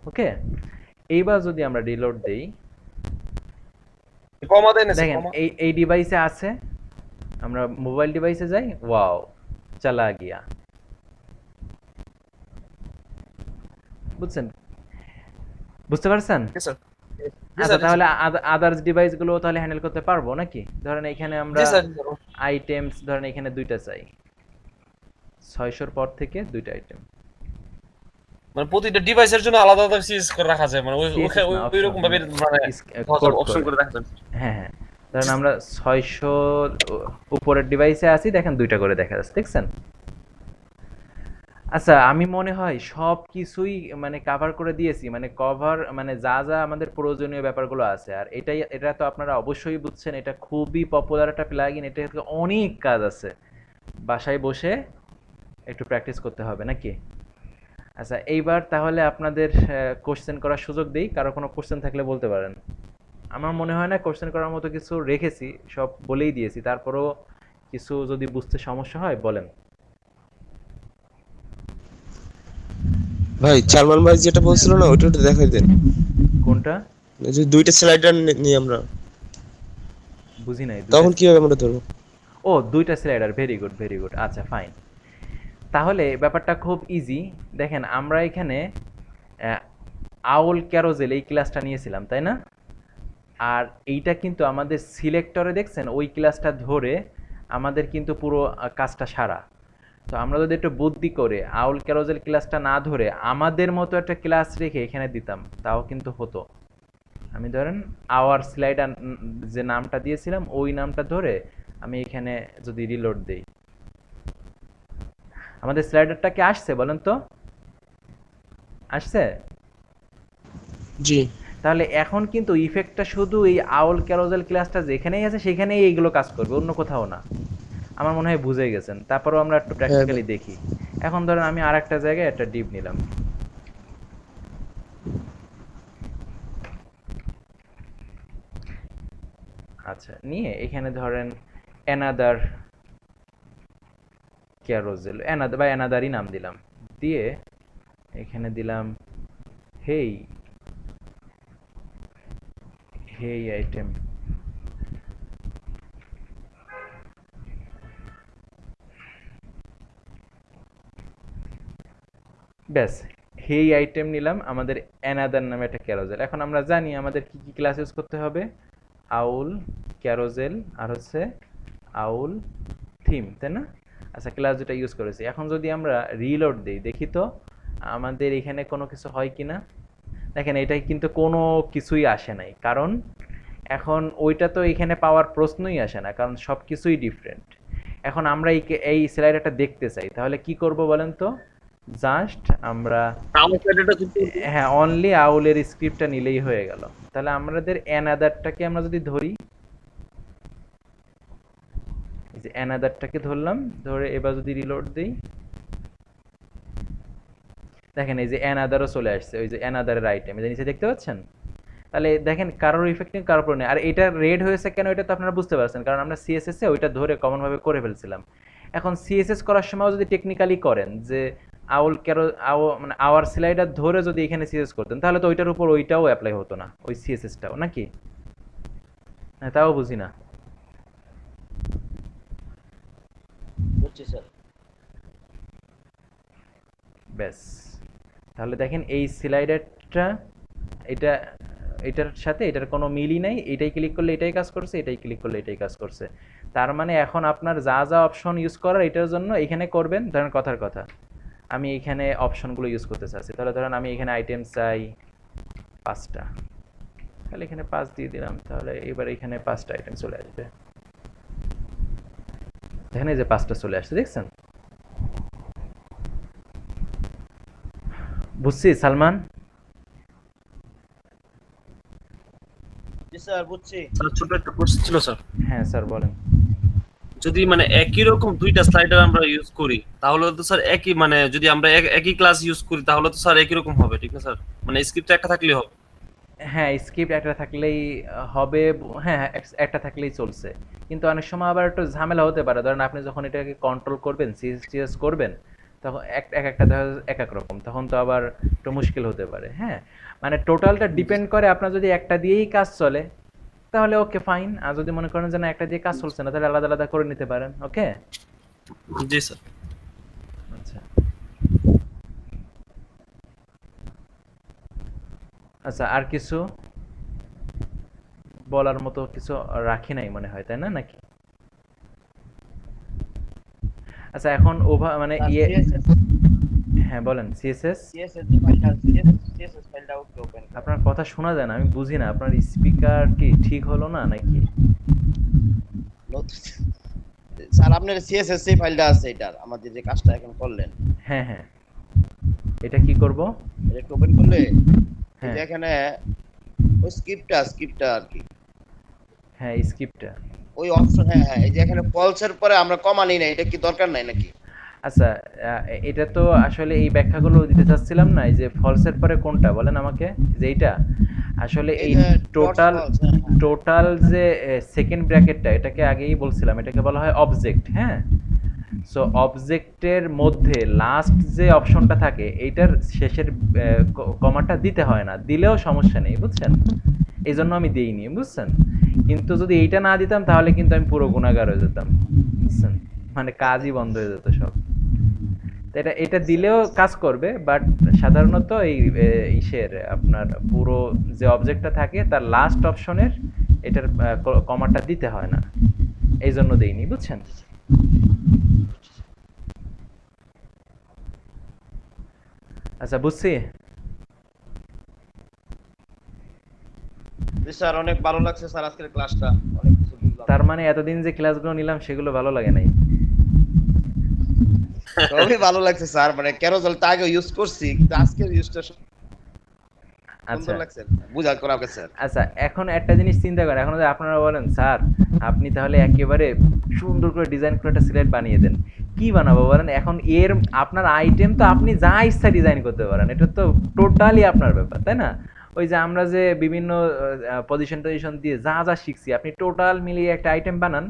ওকে, এইবার যদি আমরা রিলোড দেই, কমা দেন না স্যার, দেখেন কমা। এই ডিভাইসে আছে, আমরা মোবাইল ডিভাইসে যাই, ওয়াও চালা গিয়া। বুঝছেন? বুঝতে পারছেন? জি স্যার। জি আচ্ছা, স্যার, জি তাহলে স্যার। আদার্স ডিভাইসগুলো তাহলে হ্যান্ডেল করতে পারবো নাকি? ধরেন এখানে আমরা জি স্যার, জি স্যার। আইটেমস, ধরেন এখানে 2টা চাই, 600 পর থেকে 2টা আইটেম। মানে প্রতিটা ডিভাইসের জন্য আলাদা আলাদা সিএস করে রাখা যায়, মানে CSS না, ওই রকম ভাবে মানে কোড অপশন করে। করে রাখা যায়। হ্যাঁ হ্যাঁ, ধরেন আমরা 600 উপরের ডিভাইসে আছি, দেখেন 2টা করে দেখা যাচ্ছে, দেখছেন? আচ্ছা, আমি মনে হয় সব কিছুই মানে কাভার করে দিয়েছি, মানে কভার মানে যা যা আমাদের প্রয়োজনীয় ব্যাপারগুলো আছে। আর এটা তো আপনারা অবশ্যই বুঝছেন, এটা খুবই পপুলার একটা প্লাগইন, এটা থেকে অনেক কাজ আছে, বাসায় বসে একটু প্র্যাকটিস করতে হবে নাকি? আচ্ছা, এইবার তাহলে আপনাদের কোশ্চেন করার সুযোগ দেই, কারো কোনো কোশ্চেন থাকলে বলতে পারেন। আমার মনে হয় না কোশ্চেন করার মতো কিছু রেখেছি, সব বলেই দিয়েছি, তারপরেও কিছু যদি বুঝতে সমস্যা হয় বলেন। ভাই চারমান ভাই যেটা বলছিল না ওইটা একটু দেখাই দেন। কোনটা? এই যে 2টা স্লাইডার নিই আমরা, বুঝি নাই। তখন কিভাবে আমরা ধরবো? ও, 2টা slider, very good very good. আচ্ছা ফাইন, তাহলে ব্যাপারটা খুব ইজি। দেখেন আমরা এখানে আউল ক্যারোজেল এই ক্লাসটা নিয়েছিলাম, তাই না? আর এইটা কিন্তু আমাদের সিলেক্টরে দেখছেন, ওই ক্লাসটা ধরে আমাদের কিন্তু পুরো কাজটা সারা। তো আমরা যদি একটু বুদ্ধি করে আউল ক্যারোজেল ক্লাসটা না ধরে আমাদের মতো একটা ক্লাস রেখে এখানে দিতাম, তাও কিন্তু হতো। আমি ধরেন আওয়ার স্লাইডার যে নামটা দিয়েছিলাম, ওই নামটা ধরে আমি এখানে যদি রিলোড দেই, আমাদের স্লাইডারটা কি আসছে বলেন তো? আসছে? জি। তাহলে এখন কিন্তু ইফেক্টটা শুধু এই আউল ক্যারোজেল ক্লাসটা যেখানেই আছে সেখানেই এইগুলো কাজ করবে, অন্য কোথাও না। আমার মনে হয় বুঝে গেছেন। তারপরেও আমরা একটু প্র্যাকটিক্যালি দেখি। এখন ধরেন আমি আর একটা জায়গায় একটা ডিপ নিলাম, আচ্ছা নিয়ে এখানে ধরেন অ্যানাদার ক্যারোজেল, অ্যানাদার বা অ্যানাদারই নাম দিলাম, দিয়ে এখানে দিলাম হেই হেই আইটেম। ব্যাস, হেই আইটেম নিলাম, আমাদের অ্যানাদার নামে একটা ক্যারোজেল। এখন আমরা জানি আমাদের কি কি ক্লাস ইউজ করতে হবে, আউল ক্যারোজেল আর হচ্ছে আউল থিম, তাই না? আচ্ছা, ক্লাস দুটা ইউজ করেছি। এখন যদি আমরা রিলোড দিই, দেখি তো আমাদের এখানে কোনো কিছু হয় কি না। দেখেন এটাই কিন্তু কোনো কিছুই আসে নাই, কারণ এখন ওইটা তো এখানে পাওয়ার প্রশ্নই আসে না, কারণ সব কিছুই ডিফারেন্ট। এখন আমরা এই স্লাইডারটা দেখতে চাই, তাহলে কি করব বলেন তো? জাস্ট আমরা আমার স্লাইডারটা কিন্তু হ্যাঁ অনলি আউলের স্ক্রিপ্টটা নিলেই হয়ে গেল। তাহলে আমাদের অ্যানাদারটাকে আমরা যদি ধরি, এই যে অ্যানাদারটাকে ধরলাম, ধরে এবার যদি রিলোড দিই, দেখেন এই যে অ্যানাদারও চলে আসছে, ওই যে অ্যানাদারের আইটেম, এই যে নিচে দেখতে পাচ্ছেন। তাহলে দেখেন কারোর ইফেক্ট নেই, কারোর উপর নেই। আর এটা রেড হয়েছে কেন, এটা তো আপনারা বুঝতে পারছেন, কারণ আমরা সিএসএস এ ওইটা ধরে কমনভাবে করে ফেলছিলাম। এখন সিএসএস করার সময়ও যদি টেকনিক্যালি করেন যে আউল ক্যারো আও মানে আওয়ার স্লাইডার ধরে যদি এখানে সিএসএস করতেন, তাহলে তো ওইটার উপর ওইটাও অ্যাপ্লাই হতো না, ওই সিএসএসটাও, নাকি? হ্যাঁ, তাও বুঝি না। বুঝছি স্যার। ব্যাস, তাহলে দেখেন এই স্লাইডারটা, এটা এটার সাথে এটার কোনো মিলই নাই। এটাই ক্লিক করলে এটাই কাজ করছে, এটাই ক্লিক করলে এটাই কাজ করছে। তার মানে এখন আপনার যা যা অপশন ইউজ করার এটার জন্য এখানে করবেন। ধরেন কথার কথা, আমি এখানে অপশনগুলো ইউজ করতে চাচ্ছি, তাহলে ধরেন আমি এখানে আইটেম চাই 5টা, তাহলে এখানে 5 দিয়ে দিলাম, তাহলে এবার এখানে 5টা আইটেম চলে আসবে। এখানে যে 5টা চলে আসছে, দেখছেন? বুঝছি সালমান? জি স্যার, বুঝছি। স্যার ছোট একটা কোশ্চেন ছিল স্যার, হ্যাঁ স্যার বলেন। যদি মানে একই রকম দুইটা স্লাইডার আমরা ইউজ করি তাহলে তো স্যার একই, মানে যদি আমরা একই ক্লাস ইউজ করি তাহলে তো স্যার একই রকম হবে, ঠিক না স্যার? মানে স্ক্রিপ্ট একটা থাকলেই হবে। হ্যাঁ, স্ক্রিপ্ট একটা থাকলেই হবে। হ্যাঁ, হ্যাঁ, একটা থাকলেই চলছে। কিন্তু অনেক সময় আবার একটু ঝামেলা হতে পারে। ধরেন আপনি যখন এটাকে কন্ট্রোল করবেন, সিএসটিএস করবেন, তখন এক একটা দেখা যাচ্ছে এক এক রকম, তখন তো আবার একটু মুশকিল হতে পারে। হ্যাঁ, মানে টোটালটা ডিপেন্ড করে, আপনার যদি একটা দিয়েই কাজ চলে তাহলে ওকে ফাইন, আর যদি মনে করেন যে না একটা দিয়ে কাজ চলছে না, তাহলে আলাদা আলাদা করে নিতে পারেন। ওকে, জি স্যার। আচ্ছা আচ্ছা, আর কিছু বলার মতো কিছু রাখি নাই মনে হয়, তাই না, নাকি? আচ্ছা, এখন মানে স্যার, ইয়ে, সিএসএস হ্যাঁ বলেন। সিএসএস, সিএসএস যে ফাইলটা সিএসএস ফাইলটা ওপেন করেন। আপনার কথা শোনা যায় না, আমি বুঝি না, আপনার স্পিকার কি ঠিক হলো না নাকি? স্যার, আপনার সিএসএস যে ফাইলটা আছে, এটার আমাদের যে কাজটা এখন করলেন, হ্যাঁ হ্যাঁ, এটা কি করব? এটা একটু ওপেন করলে এই হ্যাঁ যে এখানে ওই স্ক্রিপ্টটা আর কি, হ্যাঁ, স্ক্রিপ্টটা। ওই অপশন, হ্যাঁ হ্যাঁ, এই যে এখানে ফলসের পরে আমরা কমা নেই না, এটা কি দরকার নাই নাকি? আচ্ছা, এটা তো আসলে এই ব্যাখ্যাগুলো দিতে চাচ্ছিলাম না, এই যে ফলসের পরে কোনটা বলেন আমাকে, যে এইটা আসলে এই এই যে টোটাল false, হ্যাঁ, হ্যাঁ। টোটাল যে সেকেন্ড ব্র্যাকেটটা, এটাকে আগেই বলছিলাম, এটাকে বলা হয় অবজেক্ট। হ্যাঁ, সো অবজেক্টের মধ্যে লাস্ট যে অপশনটা থাকে এইটার শেষের কমাটা দিতে হয় না, দিলেও সমস্যা নেই, বুঝছেন? এই জন্য আমি দিইনি, বুঝছেন? কিন্তু যদি এইটা না দিতাম তাহলে কিন্তু আমি পুরো গুণাগার হয়ে যেতাম, বুঝছেন? মানে কাজই বন্ধ হয়ে যেত সব। তো এটা এটা দিলেও কাজ করবে, বাট সাধারণত এই ইসের আপনার পুরো যে অবজেক্টটা থাকে তার লাস্ট অপশনের এটার কমাটা দিতে হয় না, এই জন্য দেইনি, বুঝছেন? আচ্ছা, বুঝছি। জি স্যার, অনেক ভালো লাগছে স্যার আজকের ক্লাসটা, অনেক কিছু বুঝলাম। তার মানে এতদিন যে ক্লাসগুলো নিলাম সেগুলো ভালো লাগে নাই? খুবই ভালো লাগছে স্যার, মানে ক্যারোজেল তা আগে ইউজ করছি, কিন্তু আজকের ইউজটা আচ্ছা সুন্দর লাগছে, বুঝা করা গেছে স্যার। আচ্ছা, এখন একটা জিনিস চিন্তা করেন, এখন যদি আপনারা বলেন স্যার আপনি তাহলে একেবারে সুন্দর করে ডিজাইন করে একটা সিলেট বানিয়ে দেন, কি বানাবো বলেন? এখন এর আপনার আইটেম তো আপনি যা ইচ্ছা ডিজাইন করতে পারেন, এটা তো টোটালি আপনার ব্যাপার, তাই না? ওই যে আমরা যে বিভিন্ন পজিশন টজিশন দিয়ে যা যা শিখছি, আপনি টোটাল মিলিয়ে একটা আইটেম বানান,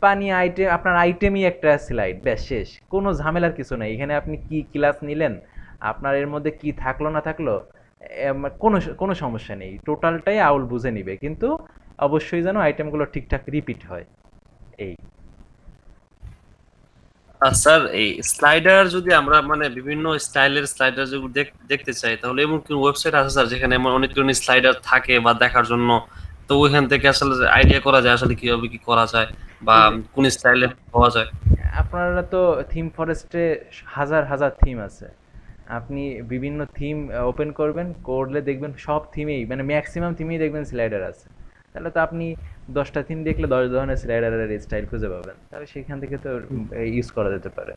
বানিয়ে আইটেম, আপনার আইটেমই একটা স্লাইড, ব্যাস শেষ, কোনো ঝামেলার কিছু নেই। এখানে আপনি কি ক্লাস নিলেন, আপনার এর মধ্যে কি থাকলো না থাকলো, কোনো কোনো সমস্যা নেই, টোটালটাই আউল বুঝে নিবে, কিন্তু অবশ্যই যেন আইটেমগুলো ঠিকঠাক রিপিট হয়, এই। আর স্যার এই স্লাইডার যদি আমরা মানে বিভিন্ন স্টাইলের স্লাইডার যদি দেখতে চাই তাহলে এমন কোন ওয়েবসাইট আছে স্যার যেখানে এমন অনেক ধরনের স্লাইডার থাকে বা দেখার জন্য, তো ওইখান থেকে আসলে আইডিয়া করা যায় আসলে কিভাবে কি করা যায় বা এই যে কোন স্টাইলে পাওয়া যায়? আপনারা তো থিম ফরেস্টে হাজার হাজার থিম আছে, আপনি বিভিন্ন থিম ওপেন করবেন, করলে দেখবেন সব থিমেই, মানে ম্যাক্সিমাম থিমেই দেখবেন স্লাইডার আছে। তাহলে তো আপনি 10টা থিম দেখলে 10 ধরনের স্লাইডারের স্টাইল খুঁজে পাবেন, তাহলে সেখান থেকে তো ইউজ করা যেতে পারে,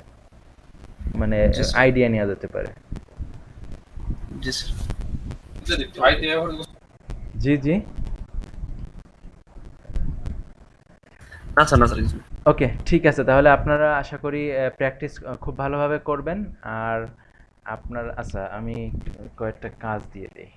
মানে জি স্যার। আইডিয়া নেওয়া যেতে পারে। জি স্যার। জি জি, না স্যার, না স্যার, কিছু না। ওকে, ঠিক আছে, তাহলে আপনারা আশা করি প্র্যাকটিস খুব ভালোভাবে করবেন। আর আপনার, আচ্ছা আমি কয়েকটা কাজ দিয়ে দিই।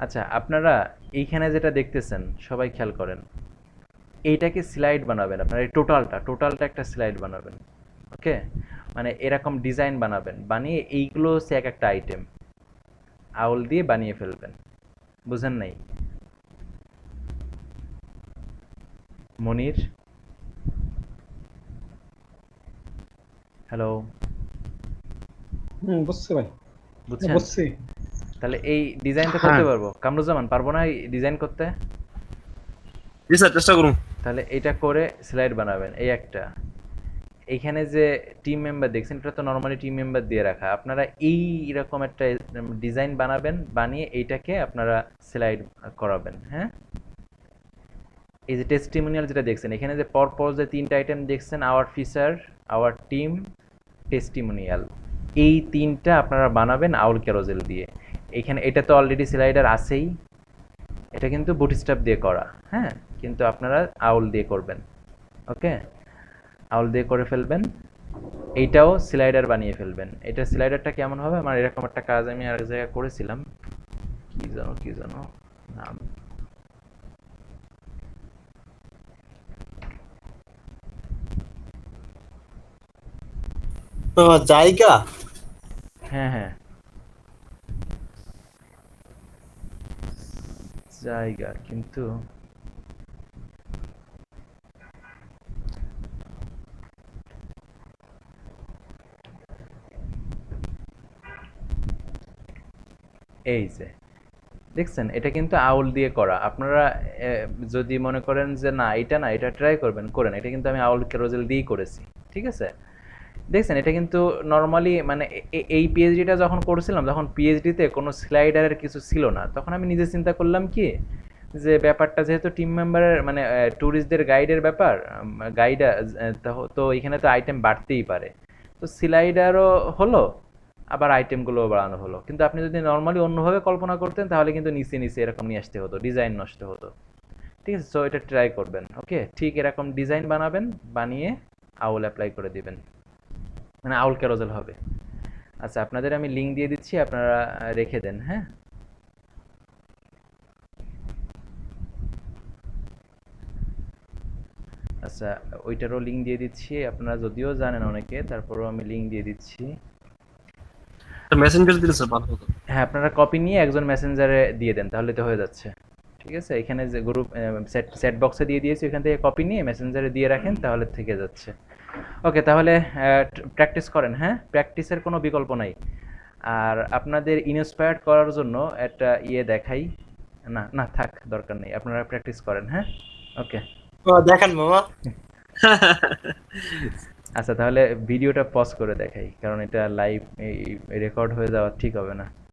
আচ্ছা, আপনারা এইখানে যেটা দেখতেছেন সবাই খেয়াল করেন, এইটাকে স্লাইড বানাবেন। আপনারা এই টোটালটা একটা স্লাইড বানাবেন। ওকে, মানে এরকম ডিজাইন বানাবেন, বানিয়ে এইগুলো হচ্ছে এক একটা আইটেম আউল দিয়ে বানিয়ে ফেলবেন। বুঝেন নাই? মনির, হ্যালো, বুঝছি ভাই, বুঝছেন? বুঝছি। তাহলে এই ডিজাইনটা হ্যাঁ। করতে পারবো? কামরুজ্জামান পারবো না এই ডিজাইন করতে? জি স্যার, চেষ্টা করুন। তাহলে এটা করে স্লাইড বানাবেন, এই একটা। এইখানে যে টিম মেম্বার দেখছেন, এটা তো নর্মালি টিম মেম্বার দিয়ে রাখা। আপনারা এই রকম একটা ডিজাইন বানাবেন, বানিয়ে এইটাকে আপনারা স্লাইড করাবেন। হ্যাঁ, এই যে টেস্টিমোনিয়াল যেটা দেখছেন, এখানে যে পরপর যে তিনটা আইটেম দেখছেন, our feature, our team, testimonial, এই তিনটা আপনারা বানাবেন আউল ক্যারোজেল দিয়ে। এখানে এটা তো অলরেডি স্লাইডার আছেই, এটা কিন্তু বুটস্ট্র্যাপ দিয়ে করা। হ্যাঁ, কিন্তু আপনারা আউল দিয়ে করবেন। ওকে, আউল দিয়ে করে ফেলবেন। এইটাও স্লাইডার বানিয়ে ফেলবেন। এটা স্লাইডারটা কেমন হবে, আমার এরকম একটা কাজ আমি আরেক জায়গায় করেছিলাম, কি যেন নাম, জায়গা। হ্যাঁ, জায়গা, কিন্তু এই যে দেখছেন, এটা কিন্তু আউল দিয়ে করা। আপনারা যদি মনে করেন যে না এটা ট্রাই করবেন, করেন। এটা কিন্তু আমি আউল ক্যারোজেল দিয়েই করেছি। ঠিক আছে, দেখছেন এটা কিন্তু নর্মালি মানে এই পিএইচডিটা যখন করছিলাম, তখন পিএইচডিতে কোনো স্লাইডারের কিছু ছিল না। তখন আমি নিজে চিন্তা করলাম কি, যে ব্যাপারটা যেহেতু টিম মেম্বারের মানে ট্যুরিস্টদের গাইডের ব্যাপার, গাইড, তো এখানে তো আইটেম বাড়তেই পারে। তো স্লাইডারও হলো, আবার আইটেমগুলোও বাড়ানো হলো। কিন্তু আপনি যদি নর্মালি অন্যভাবে কল্পনা করতেন, তাহলে কিন্তু নিচে এরকম নিয়ে আসতে হতো, ডিজাইন নষ্ট হতো। ঠিক আছে, সো এটা ট্রাই করবেন। ওকে, ঠিক এরকম ডিজাইন বানাবেন, বানিয়ে আউল অ্যাপ্লাই করে দিবেন, মানে আউল ক্যারোজেল হবে। আচ্ছা, আপনাদের আমি লিঙ্ক দিয়ে দিচ্ছি, আপনারা রেখে দেন। হ্যাঁ, আচ্ছা, ওইটারও লিঙ্ক দিয়ে দিচ্ছি। আপনারা যদিও জানেন অনেকে, তারপরেও আমি লিঙ্ক দিয়ে দিচ্ছি। মেসেঞ্জার দিলে স্যার ভালো হতো। হ্যাঁ, আপনারা কপি নিয়ে একজন মেসেঞ্জারে দিয়ে দেন, তাহলে তো হয়ে যাচ্ছে। ঠিক আছে, এখানে যে গ্রুপ সেট বক্সে দিয়ে দিয়েছি, ওখান থেকে কপি নিয়ে মেসেঞ্জারে দিয়ে রাখেন, তাহলে থেকে যাচ্ছে। ওকে, তাহলে প্র্যাকটিস করেন। হ্যাঁ, প্র্যাকটিসের কোনো বিকল্প নাই। আর আপনাদের ইন্সপায়ার্ড করার জন্য একটা দেখাই। না না, থাক, দরকার নেই, আপনারা প্র্যাকটিস করেন। হ্যাঁ, ওকে। দেখেন মামা। আচ্ছা, তাহলে ভিডিওটা পজ করে দেখাই, কারণ এটা লাইভ রেকর্ড হয়ে যাওয়া ঠিক হবে না।